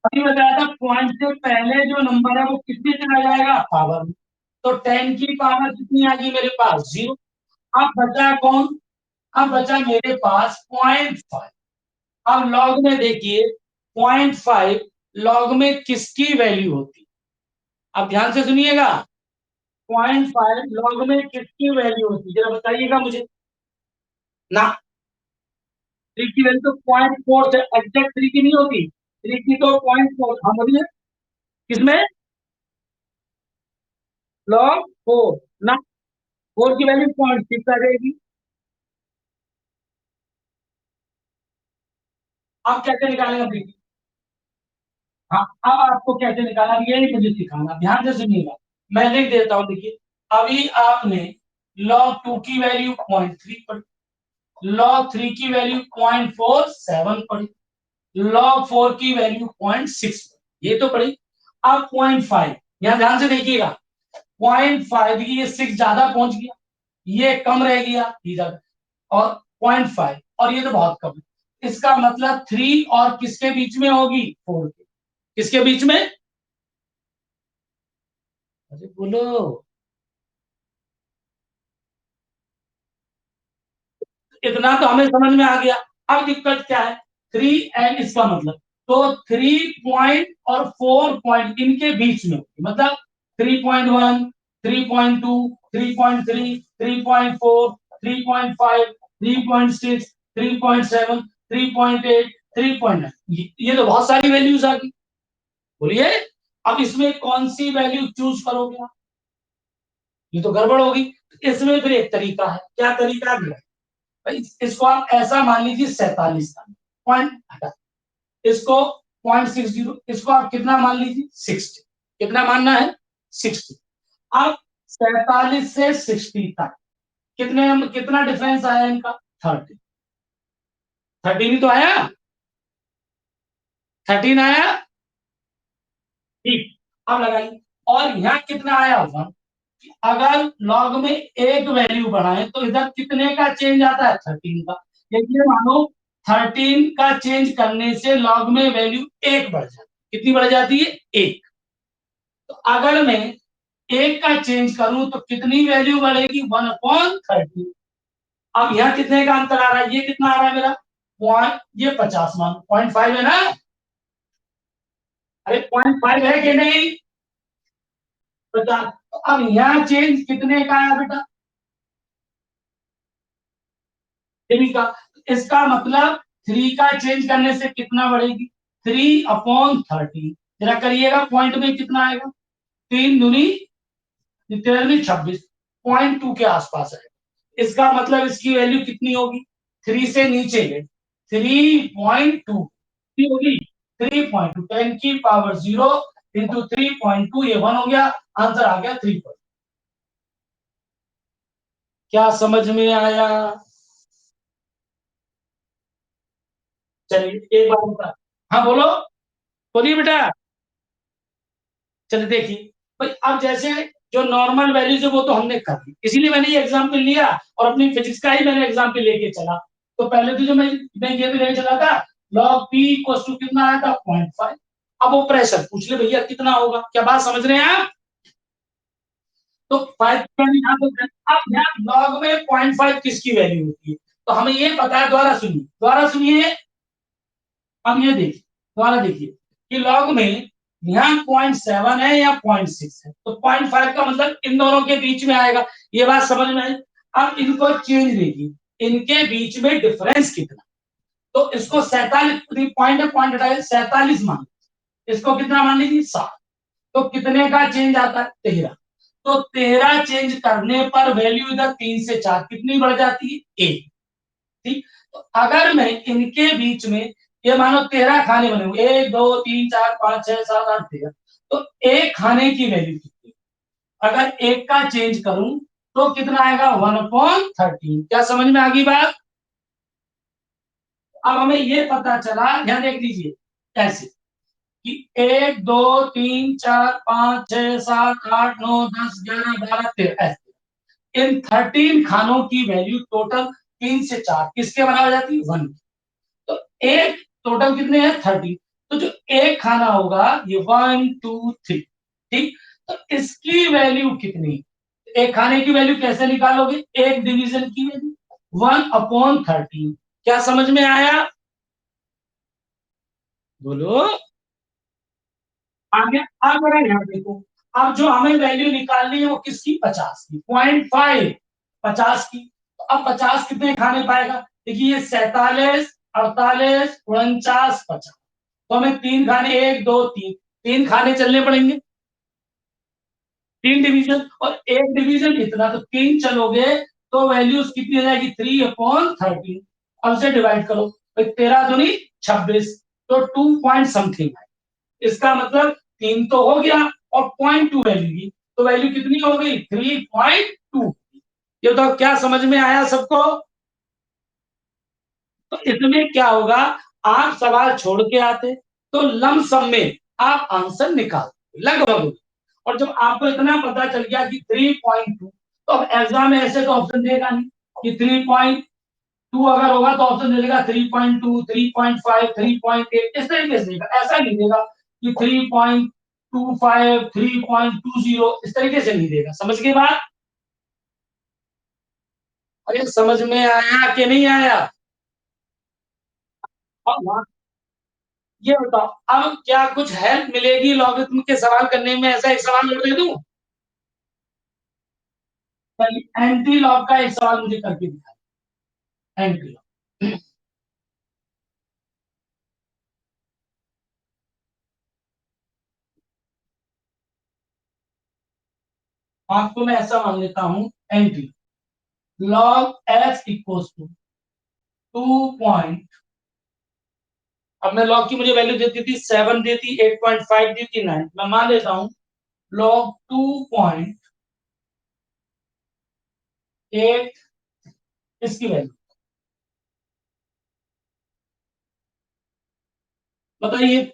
अभी बताया था, पॉइंट से पहले जो नंबर है वो कितने चला जाएगा? पावर में। तो 10 की पावर कितनी आ गई मेरे पास? 0। अब बचा कौन? अब बचा मेरे पास 0.5। अब लॉग में देखिए, 0.5 लॉग में किसकी वैल्यू होती? अब ध्यान से सुनिएगा, 0.5 लॉग में किसकी वैल्यू होती, जरा बताइएगा मुझे ना। 3 की वैल्यू तो 0.4 से एग्जैक्ट 3 की नहीं होती, 3 की तो 0.4, हाँ बोलिए। किसमें? लॉग 4 ना, 4 की वैल्यू 0.6 आ जाएगी। आप कैसे निकालेंगे देखिए? हाँ, अब आपको कैसे निकालना यही मुझे सिखाना, ध्यान से सुनिएगा। मैं लिख देता हूं, देखिए, अभी आपने लॉग 2 की वैल्यू 0.3 पढ़ी, लॉग 3 की वैल्यू 0.47 पढ़ी, लॉग 4 की वैल्यू 0.6, ये तो पढ़ी। अब 0.5, यहां ध्यान से देखिएगा, 0.5 की ये 6 ज्यादा पहुंच गया, ये कम रह गया, ये ज्यादा, और 0.5, और ये तो बहुत कम है। इसका मतलब 3 और किसके बीच में होगी? 4 के। किसके बीच में? अरे बोलो, इतना तो हमें समझ में आ गया। अब दिक्कत क्या है? 3 एंड इसका मतलब, तो 3 पॉइंट और 4 पॉइंट इनके बीच में होगी, मतलब 3.1, 3.2, 3.3, 3.4, 3.5, 3.6, 3.7, 3.8, 3.9, ये तो बहुत सारी वैल्यूज आ गई। बोलिए, अब इसमें कौन सी वैल्यू चूज करोगे आप? ये तो गड़बड़ होगी। इसमें फिर एक तरीका है, क्या तरीका है? भाई इसको आप ऐसा मान लीजिए 47 था, पॉइंट हटा, इसको 0.60, इसको आप कितना मान लीजिए? 60। कितना मानना है? 60। अब 47 से 60 तक कितना डिफरेंस आया इनका? 30। 13 ही तो आया। 13 आया, ठीक। अब लगाइए, और यहाँ कितना आया 1। अगर लॉग में एक वैल्यू बढ़ाएं तो इधर कितने का चेंज आता है, 13 का। देखिए मानो 13 का चेंज करने से लॉग में वैल्यू एक बढ़ जाती है। कितनी बढ़ जाती है, एक। तो अगर मैं एक का चेंज करूं तो कितनी वैल्यू बढ़ेगी, 1/13। अब यहाँ कितने का अंतर आ रहा है, ये कितना आ रहा है मेरा पॉइंट, ये 50 मान 0.5 है ना। अरे 0.5 है कि नहीं, 50। तो अब यहाँ चेंज कितने का आया बेटा, 3 का। इसका मतलब 3 का चेंज करने से कितना बढ़ेगी, 3/13। जरा करिएगा, पॉइंट में कितना आएगा, 3 दूनी 26, 0.2 के आसपास है। इसका मतलब इसकी वैल्यू कितनी होगी, 3 से नीचे है, 3.2 होगी, 3.2, 10⁻0 इंटू 3.2, ये 1 हो गया, आंसर आ गया 3। क्या समझ में आया, चलिए एक बार बता। हाँ बोलो, बोलिए बेटा। चलिए देखिए भाई, अब जैसे जो नॉर्मल वैल्यूज है वो तो हमने कर ली, इसीलिए मैंने ये एग्जाम्पल लिया और अपनी फिजिक्स का ही मैंने एग्जाम्पल लेके चला। तो पहले तो जो मैं ये भी लेके चला था, लॉग पी इक्वल टू कितना आया था, 0.5। अब वो प्रेशर पूछ ले भैया कितना होगा, क्या बात समझ रहे हैं आप। तो 5 अब यहाँ लॉग में 0.5 किसकी वैल्यू होती है, तो हमें ये पता है, दोबारा सुनिए, दोबारा सुनिए। अब ये देखिए, दोबारा देखिए कि लॉग में यहाँ 0.7 है या 0.6 है, तो 0.5 का मतलब इन दोनों के बीच में आएगा। ये बात समझ में आई। अब इनको चेंज देखिए, इनके बीच में डिफरेंस कितना, तो इसको 47 पॉइंट है, पॉइंट हटाइए, 47 मान, इसको कितना मान लीजिए, 7। तो कितने का चेंज आता है, 13। तो 13 चेंज करने पर वैल्यू इधर 3 से 4 कितनी बढ़ जाती है, 1। ठीक। तो अगर मैं इनके बीच में, ये मानो 13 खाने बने हुए, 1 2 3 4 5 6 7 8 13, तो एक खाने की वैल्यू कितनी, अगर एक का चेंज करूं तो कितना आएगा, 1/13। क्या समझ में आ गई बात। अब हमें ये पता चला, ध्यान देख लीजिए ऐसे कि 1 2 3 4 5 6 7 8 9 10 11 12 13, ऐसे इन 13 खानों की वैल्यू टोटल 3 से 4 किसके बराबर जाती है, 1। तो एक टोटल कितने हैं, 30। तो जो एक खाना होगा ये 1 2 3, ठीक। तो इसकी वैल्यू कितनी, एक खाने की वैल्यू कैसे निकालोगे, एक डिवीजन की वैल्यू, 1/13। क्या समझ में आया, बोलो। आगे अब बड़ा यहाँ देखो, अब जो हमें वैल्यू निकालनी है वो किसकी, 50 की, 0.5, 50 की। तो अब 50 कितने खाने पाएगा, देखिए ये 47 48 49 50। तो हमें 3 खाने, 1 2 3, 3 खाने चलने पड़ेंगे, 3 डिवीजन, और एक डिवीजन इतना, तो 3 चलोगे तो वैल्यूज कितनी हो जाएगी, 3/13। अब से डिवाइड करो, 13 दूनी 26, तो 2 पॉइंट समथिंग है। इसका मतलब 3 तो हो गया, और 0.2 वैल्यू की, तो वैल्यू कितनी हो गई, 3.2। ये तो क्या समझ में आया सबको। तो इसमें क्या होगा, आप सवाल छोड़ के आते तो लमसम में आप आंसर निकाल लगभग। और जब आपको इतना पता चल गया कि 3.2, तो अब एग्जाम में ऐसे तो ऑप्शन देगा नहीं कि 3.2, अगर होगा तो ऑप्शन दे देगा 3.2 3.5 3.8, इस तरीके से देगा, ऐसा नहीं देगा कि 3.25 3.20, इस तरीके से नहीं देगा। समझ गए बात, अरे समझ में आया कि नहीं आया। अब ये बताओ, अब क्या कुछ हेल्प मिलेगी लॉगरिथम के सवाल करने में, ऐसा एक सवाल और दे दूं, एंटी लॉग का एक सवाल मुझे करके दिखा, एंटी लॉग। आपको मैं ऐसा मान लेता हूं, anti log x equals to 2 अब मैं लॉग की मुझे वैल्यू देती थी 7, देती 8.5, देती 9, मैं मान लेता हूं लॉग 2.8 इसकी वैल्यू, बताइए।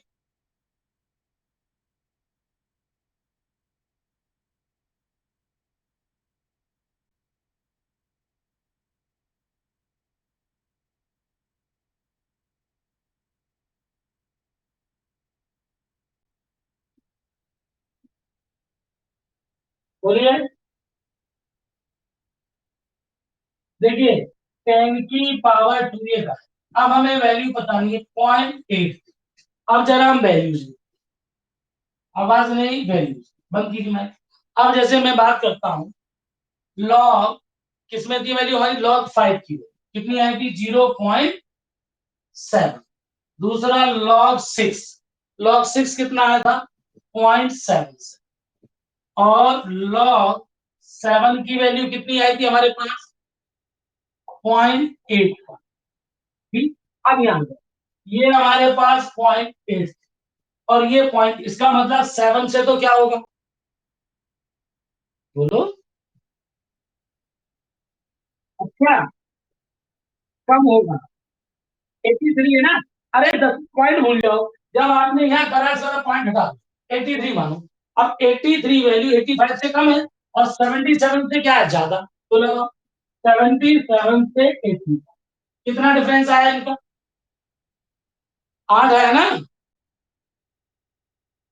बोलिए। देखिए 10 की पावर 2 ये का, अब हमें वैल्यू बतानी है 0.8। अब जरा हम वैल्यूज, आवाज नहीं, वैल्यूज बंद की मैं। अब जैसे मैं बात करता हूं लॉग, किसमें थी वैल्यू हमारी, log 5 की कितनी आई थी, 0.7। दूसरा log 6 कितना आया था, 0.7। और log 7 की वैल्यू कितनी आई थी हमारे पास, 0.8। ठीक, अब यहाँ पे ये हमारे पास 0.8 और ये पॉइंट, इसका मतलब 7 से तो क्या होगा, बोलो। अच्छा, कम होगा, 83 है ना। अरे 10 पॉइंट भूल जाओ, जब आपने यहाँ करा सारा पॉइंट हटा दो, 83 मानो। अब 83 वैल्यू 85 से कम है और 77 से क्या है, ज्यादा। तो लगाओ 77 से 80, कितना डिफरेंस आया इनका, 8 है ना।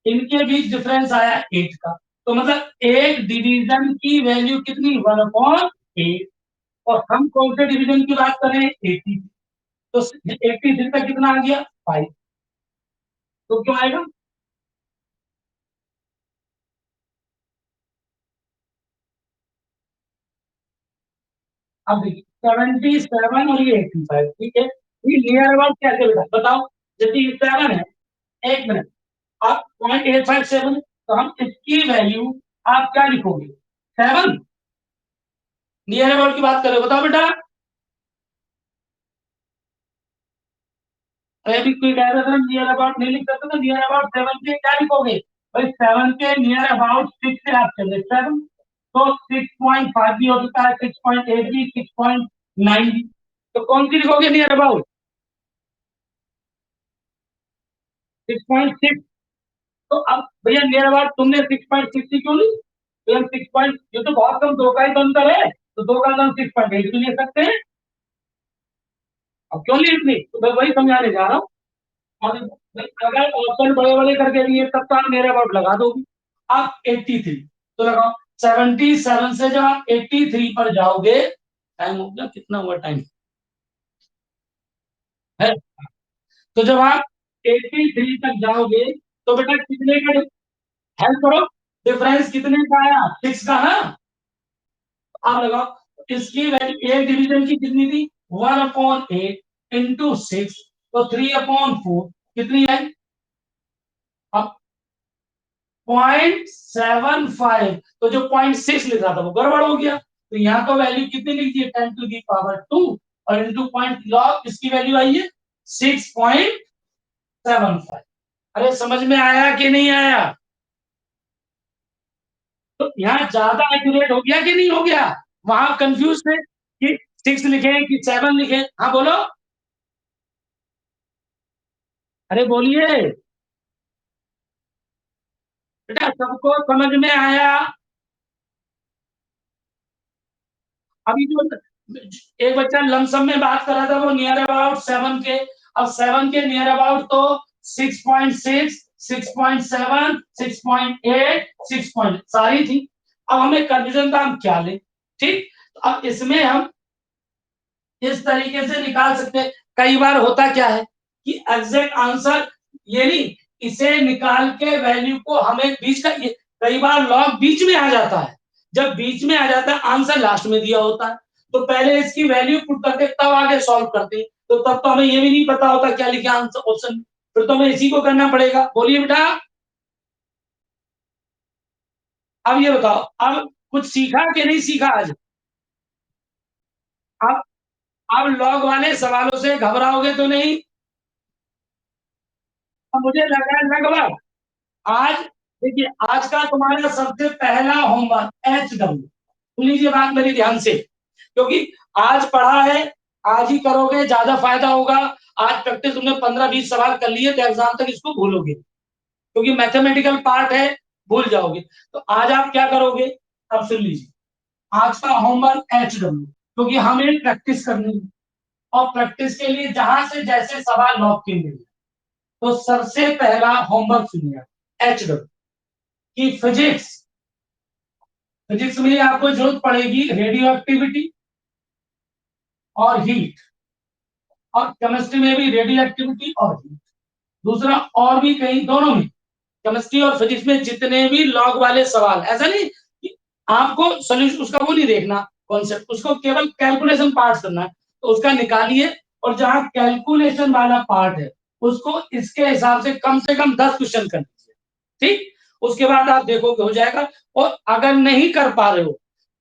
इनके बीच डिफरेंस आया 8 का। तो मतलब एक डिवीजन की वैल्यू कितनी, 1/8। और हम कौन से डिवीजन की बात कर रहे हैं, 80। तो 83 का कितना आ गया, 5। तो क्यों आएगा। अब देखिए 77 और ये 85, ठीक है। ये नियर अबाउट कैसे बेटा बताओ, यदि 7 है, 1 मिनट, आप 0.857, तो हम इसकी वैल्यू आप क्या लिखोगे, 7। नियर अबाउट की बात करो, बताओ बेटा। अभी कोई कह रहा था नियर अबाउट नहीं लिख सकते, तो नियर अबाउट 7 के क्या लिखोगे, भाई 7 के नियर अबाउट 6 से आप चले 7। तो 6.5 भी हो सकता है, 6.8 भी, 6.9 भी। तो कौन सी लिखोगे नियर अबाउट, 6.6। तो अब भैया नियर अबाउट तुमने 6.6 क्यों ली, तो हम 6 पॉइंट, ये तो बहुत कम, 2 का ही तो अंतर है, तो 2 का हम 6.8 भी ले सकते हैं। अब क्यों ली इतनी, तो मैं वही समझाने जा रहा हूँ। और अगर ऑप्शन बड़े बड़े करके दिए तब तो आप नियर अबाउट लगा दोगे। आप 83, तो लगाओ 77 से जब आप 83 पर जाओगे, टाइम हो गया, कितना हुआ टाइम है। तो जब आप 83 तक जाओगे तो बेटा कितने का, हेल्प करो, डिफरेंस कितने का आया, 6 का ना। आप लगाओ इसकी वैल्यू एक डिवीजन की कितनी थी, 1/8 इंटू 6, तो 3/4 कितनी है, अब 0.75। तो जो 0.6 लिख रहा था वो गड़बड़ हो गया, तो यहाँ तो वैल्यू कितनी लिखी है, 10 टू दी पावर 2 और इंटू पॉइंट लॉग, इसकी वैल्यू आई है 6.75। अरे समझ में आया कि नहीं आया, तो यहाँ ज्यादा एक्यूरेट हो गया कि नहीं हो गया, वहां कंफ्यूज थे कि 6 लिखे कि 7 लिखे। हाँ बोलो, अरे बोलिए बेटा, सबको समझ में आया। अभी जो एक बच्चा लमसम में बात कर रहा था वो नियर अबाउट 7 के, अब 7 के नियर अबाउट तो 6.6, 6.7, 6.8, 6 सारी थी। अब हमें कंफ्यूजन था हम क्या लें, ठीक। तो अब इसमें हम इस तरीके से निकाल सकते हैं। कई बार होता क्या है कि एग्जैक्ट आंसर ये नहीं, इसे निकाल के वैल्यू को हमें बीच का, कई बार लॉग बीच में आ जाता है, जब बीच में आ जाता है आंसर लास्ट में दिया होता है, तो पहले इसकी वैल्यू पुट करके तब आगे सॉल्व करते हैं, तो तब तो हमें ये भी नहीं पता होता क्या लिखा आंसर ऑप्शन, फिर तो हमें इसी को करना पड़ेगा। बोलिए बेटा। अब ये बताओ, अब कुछ सीखा कि नहीं सीखा आज। अब अब लॉग वाले सवालों से घबराओगे तो नहीं। अब मुझे लगा लगभग आज, देखिए आज का तुम्हारा सबसे पहला होमवर्क HW, सुन लीजिए बात मेरी ध्यान से, क्योंकि आज पढ़ा है, आज ही करोगे ज्यादा फायदा होगा। आज प्रैक्टिस तुमने 15-20 सवाल कर लिए तो एग्जाम तक इसको भूलोगे, क्योंकि मैथमेटिकल पार्ट है, भूल जाओगे। तो आज आप क्या करोगे, अब सुन लीजिए, आज का होमवर्क HW, क्योंकि हमें प्रैक्टिस करनी है, और प्रैक्टिस के लिए जहां से जैसे सवाल लॉक किए, तो सबसे पहला होमवर्क सुनिए, HW की फिजिक्स। फिजिक्स में आपको जरूरत पड़ेगी रेडियो एक्टिविटी और हीट, और केमिस्ट्री में भी रेडियो एक्टिविटी और हीट। दूसरा और भी कहीं, दोनों में, केमिस्ट्री और फिजिक्स में जितने भी लॉग वाले सवाल, ऐसा नहीं कि आपको सोल्यूशन उसका वो नहीं देखना कॉन्सेप्ट, उसको केवल कैलकुलेशन पार्ट करना है, तो उसका निकालिए, और जहां कैलकुलेशन वाला पार्ट है उसको इसके हिसाब से कम 10 क्वेश्चन कर दीजिए, ठीक। उसके बाद आप देखोगे हो जाएगा। और अगर नहीं कर पा रहे हो,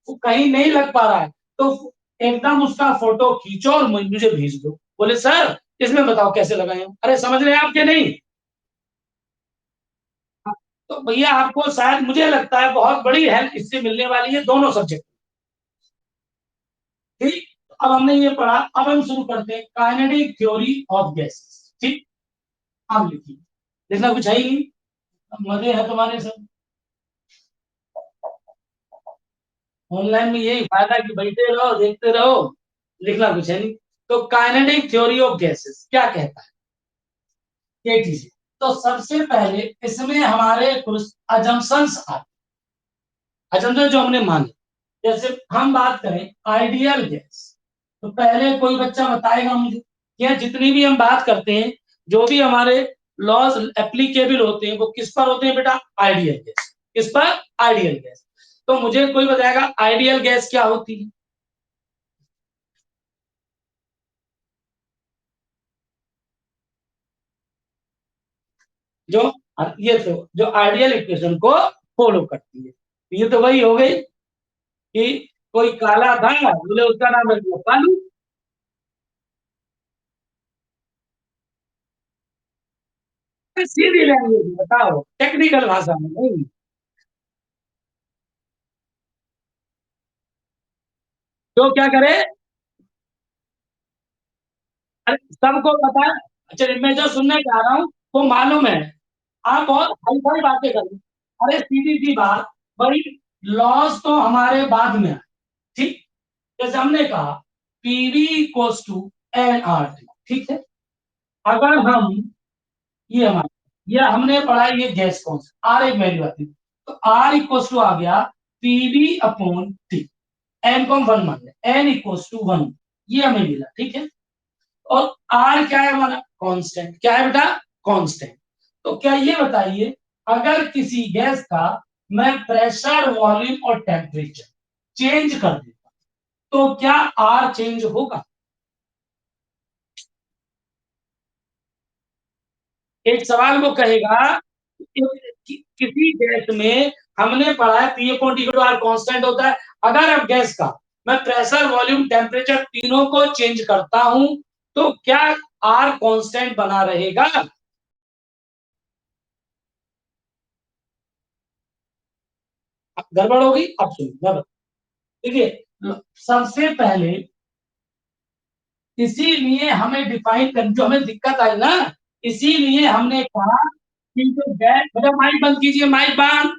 तो कहीं नहीं लग पा रहा है, तो एकदम उसका फोटो खींचो और मुझे भेज दो, बोले सर इसमें बताओ कैसे लगाए हो। अरे समझ रहे हैं आप क्या नहीं। तो भैया आपको शायद मुझे लगता है बहुत बड़ी हेल्प इससे मिलने वाली है, दोनों सब्जेक्ट, ठीक। अब हमने ये पढ़ा, अब हम शुरू करते हैं काइनेटिक थ्योरी ऑफ गैसेस, ठीक। अब लिखिए, लिखना कुछ है ही नहीं, मजे है तुम्हारे सब, ऑनलाइन में यही फायदा है कि बैठे रहो देखते रहो, लिखना कुछ है नहीं। तो काइनेटिक थ्योरी ऑफ गैसेस क्या कहता है, ये चीज। तो सबसे पहले इसमें हमारे कुछ अजम्पशंस आते, अजम्पशन जो हमने माने, जैसे हम बात करें आइडियल गैस, तो पहले कोई बच्चा बताएगा मुझे, क्या जितनी भी हम बात करते हैं, जो भी हमारे लॉज एप्लीकेबल होते हैं, वो किस पर होते हैं बेटा, आइडियल गैस, किस पर, आइडियल गैस। तो मुझे कोई बताएगा आइडियल गैस क्या होती है। जो ये तो जो आइडियल इक्वेशन को फॉलो करती है, ये तो वही हो गई कि कोई काला था बोले उसका नाम रख दिया कालू। सीधी लैंग्वेज बताओ, टेक्निकल भाषा में नहीं। तो क्या करे, अरे सबको पता है। अच्छा मैं जो सुनने जा रहा हूँ वो मालूम है, आप बहुत हाई फाई बातें कर रहे हो। अरे सीधी सी बात, भाई लॉस तो हमारे बाद में है, ठीक। जैसे हमने कहा PV equals to N R T, ठीक है। अगर हम, ये हमारा, ये हमने पढ़ा, ये गैस कौन सा, आर एक वैल्यू आती है, तो आर इक्वल्स टू आ गया पीवी अपॉन टी, एन को हम वन मान लें, एन इक्वल्स टू वन, ये हमें मिला, ठीक है। और आर क्या है हमारा, कांस्टेंट, क्या है बेटा, कांस्टेंट। तो क्या ये बताइए, अगर किसी गैस का मैं प्रेशर वॉल्यूम और टेम्परेचर चेंज कर देता, तो क्या आर चेंज होगा। एक सवाल वो कहेगा किसी गैस में हमने पढ़ा है P upon T to R constant होता है, अगर अब गैस का मैं प्रेशर वॉल्यूम टेम्परेचर तीनों को चेंज करता हूं, तो क्या आर कांस्टेंट बना रहेगा। गड़बड़ होगी, अब सुनिए, देखिए सबसे पहले इसीलिए हमें डिफाइन कर, जो हमें दिक्कत आई ना, इसीलिए हमने कहा कि जो गैस, मतलब माइक बंद कीजिए, माइक बंद।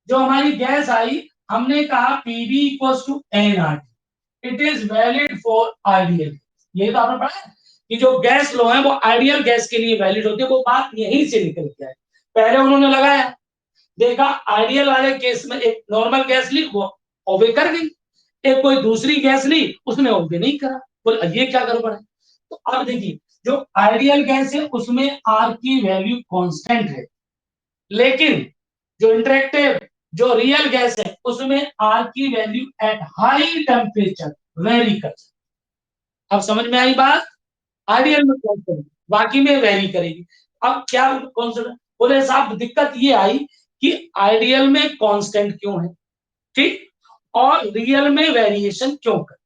जो हमारी गैस आई, हमने कहा PV equals to N R T, it is valid for ideal, ये तो आपने पढ़ा है कि जो गैस लो है वो आइडियल गैस के लिए वैलिड होती है, वो बात यहीं से निकल के आई। पहले उन्होंने लगाया, देखा आइडियल वाले केस में एक नॉर्मल गैस ली, वो ओबे कर गई, एक कोई दूसरी गैस ली उसने ओबे नहीं करा, बोले ये क्या गड़बड़ है। तो अब देखिए, जो आइडियल गैस है उसमें आर की वैल्यू कांस्टेंट है, लेकिन जो इंटरेक्टिव, जो रियल गैस है उसमें आर की value at high temperature vary कर, अब समझ में आई बात। आइडियल में कांस्टेंट, बाकी में वेरी करेगी। अब क्या कांस्टेंट, बोले साहब दिक्कत ये आई कि आइडियल में कांस्टेंट क्यों है, ठीक, और रियल में वेरिएशन क्यों कर,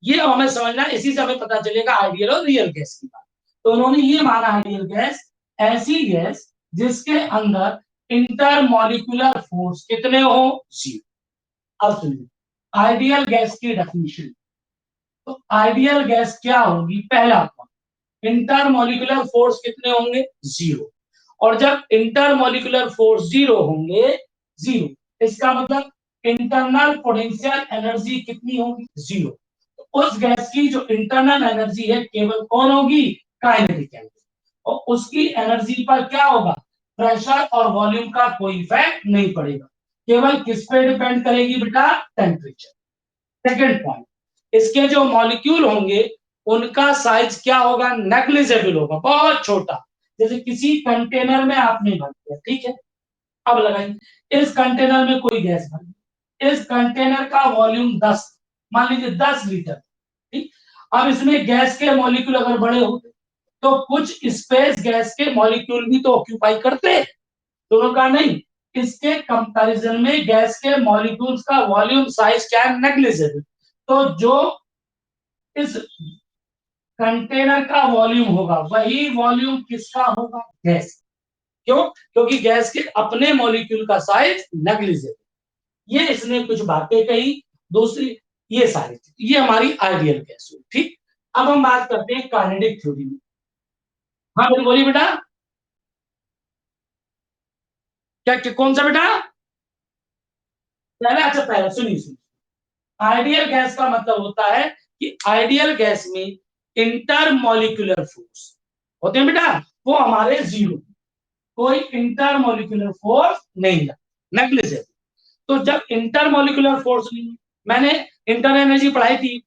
ये हमें समझना है, इसी से हमें पता चलेगा आइडियल और रियल गैस की बात। तो उन्होंने ये माना आइडियल गैस ऐसी गैस जिसके अंदर इंटरमोलिकुलर फोर्स कितने हो, जीरो। अब सुनिए आइडियल गैस की डेफिनेशन, तो आइडियल गैस क्या होगी, पहला पॉइंट, इंटरमोलिकुलर फोर्स कितने होंगे? 0। और जब इंटरमोलिकुलर फोर्स 0 होंगे, 0, इसका मतलब इंटरनल पोटेंशियल एनर्जी कितनी होगी? 0। तो उस गैस की जो इंटरनल एनर्जी है केवल कौन होगी? Kinetic energy. और उसकी एनर्जी पर क्या होगा? प्रेशर और वॉल्यूम का कोई इफेक्ट नहीं पड़ेगा, केवल किस पे डिपेंड करेगी बेटा? टेम्परेचर। सेकेंड पॉइंट, इसके जो मॉलिक्यूल होंगे उनका साइज क्या होगा? नेग्लिजिबल होगा, बहुत छोटा। जैसे किसी कंटेनर में आपने भर दिया, ठीक है, अब लगाइए इस कंटेनर में कोई गैस भर दी, इस कंटेनर का वॉल्यूम 10, मान लीजिए 10 लीटर, ठीक। अब इसमें गैस के मॉलिक्यूल अगर बड़े होते तो कुछ स्पेस गैस के मॉलिक्यूल भी तो ऑक्यूपाई करते, दोनों का नहीं। इसके कंपैरिजन में गैस के मॉलिक्यूल्स का वॉल्यूम साइज क्या है? नेग्लिजिबल। तो जो इस कंटेनर का वॉल्यूम होगा वही वॉल्यूम किसका होगा? गैस। क्यों? क्योंकि गैस के अपने मॉलिक्यूल का साइज नेग्लिजिबल। ये इसने कुछ बातें कही। दूसरी, ये सारी ये हमारी आइडियल गैस हुई, ठीक। अब हम बात करते हैं काइनेटिक थ्योरी में। हाँ बोलिए बेटा, कौन सा बेटा? पहले, अच्छा पहले सुनिए सुनिए। आइडियल गैस का मतलब होता है कि आइडियल गैस में इंटरमोलिकुलर फोर्स होते हैं बेटा, वो हमारे 0, कोई इंटरमोलिकुलर फोर्स नहीं है, नेग्लिजिबल। तो जब इंटरमोलिकुलर फोर्स नहीं है, मैंने इंटर एनर्जी पढ़ाई थी,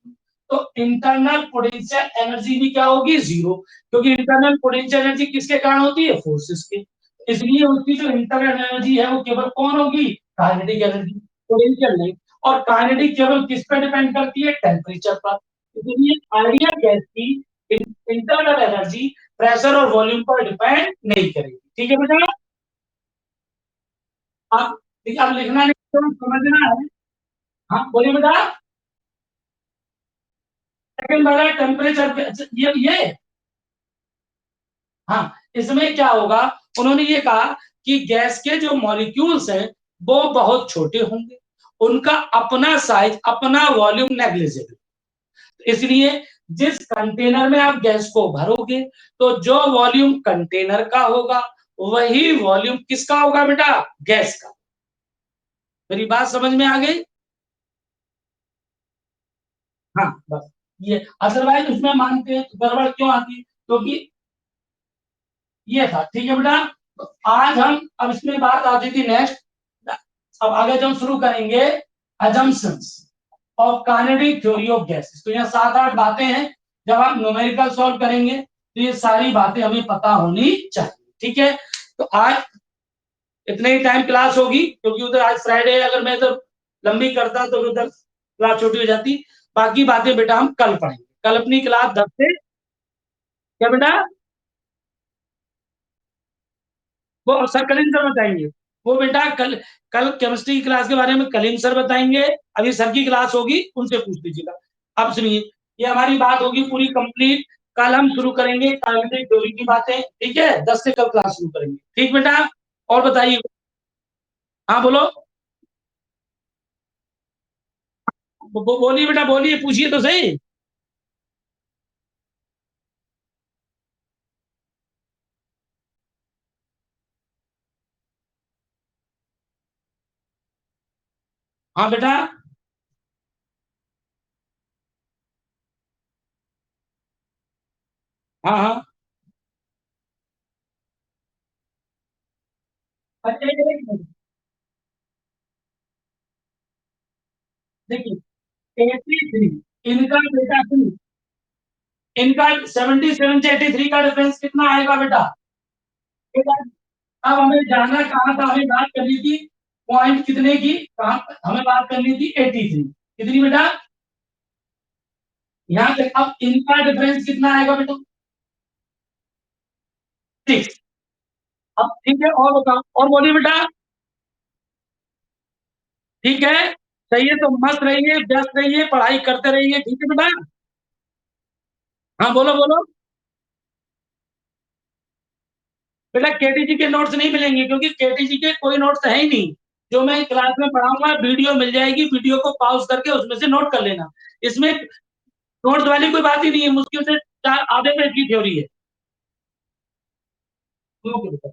तो इंटरनल पोटेंशियल एनर्जी भी क्या होगी? 0, क्योंकि इंटरनल पोटेंशियल एनर्जी किसके कारण होती है? फोर्सेस के। इसलिए उसकी जो इंटरनल एनर्जी है वो केवल कौन होगी? काइनेटिक एनर्जी, पोटेंशियल नहीं। और काइनेटिक केवल किस पर डिपेंड करती है? टेम्परेचर पर। इसलिए आइडियल गैस की इंटरनल एनर्जी प्रेशर और वॉल्यूम पर डिपेंड नहीं करेगी, ठीक है बेटा। आप अब लिखना नहीं तो समझना है। हाँ बोलिए बेटा। सेकंड वाला टेम्परेचर, ये हाँ, इसमें क्या होगा? उन्होंने ये कहा कि गैस के जो मॉलिक्यूल्स हैं वो बहुत छोटे होंगे, उनका अपना साइज, अपना वॉल्यूम नेग्लिजिबल। इसलिए जिस कंटेनर में आप गैस को भरोगे तो जो वॉल्यूम कंटेनर का होगा वही वॉल्यूम किसका होगा बेटा? गैस का। मेरी बात समझ में आ गई? हाँ बस, ये अदरवाइज उसमें मानते हैं तो गड़बड़ क्यों आती है? क्योंकि ये था, ठीक है बेटा। तो आज हम, अब इसमें बात आती थी नेक्स्ट, अब आगे जो हम शुरू करेंगे assumptions of kinetic theory of gases. तो यहाँ 7-8 बातें हैं, जब आप न्यूमेरिकल सॉल्व करेंगे तो ये सारी बातें हमें पता होनी चाहिए, ठीक है। तो आज इतने ही टाइम क्लास होगी, क्योंकि उधर आज फ्राइडे है, अगर मैं इधर लंबी करता तो उधर क्लास छोटी हो जाती। बाकी बातें बेटा हम कल पढ़ेंगे। कल अपनी क्लास 10 से, क्या बेटा? वो सर कलीम सर बताएंगे। वो बेटा कल, कल केमिस्ट्री की क्लास के बारे में कलीम सर बताएंगे। अभी सर की क्लास होगी, उनसे पूछ लीजिएगा। अब सुनिए, ये हमारी बात होगी पूरी कंप्लीट। कल हम शुरू करेंगे काइनेटिक थ्योरी की बातें, ठीक है। 10 से कल क्लास शुरू करेंगे, ठीक बेटा। और बताइए। हाँ बोलो, बोलिए बेटा, बोलिए, पूछिए तो सही। हाँ बेटा। हाँ हाँ। अच्छा एक मिनट, देखिए 83, इनका बेटा सुनिए, इनका 77 से 83 का डिफरेंस कितना आएगा बेटा? बेटा, अब हमें जाना कहाँ था? हमें बात करनी थी पॉइंट कितने की, कहाँ हमें बात करनी थी? 83 कितनी बेटा? यहाँ पे अब इनका डिफरेंस कितना आएगा बेटा? 6। अब ठीक है, और बताओ, और बोलिए बेटा। ठीक है, सही है, तो मस्त रहिए, व्यस्त रहिए, पढ़ाई करते रहिए, ठीक है बेटा। हाँ बोलो बोलो। बेटा केटीजी के नोट्स नहीं मिलेंगे, क्योंकि केटीजी के कोई नोट्स है ही नहीं। जो मैं क्लास में पढ़ाऊंगा वीडियो मिल जाएगी, वीडियो को पॉज करके उसमें से नोट कर लेना। इसमें नोट्स वाली कोई बात ही नहीं है, मुश्किल से चार आधे पेज की थ्योरी है। ओके बेटा।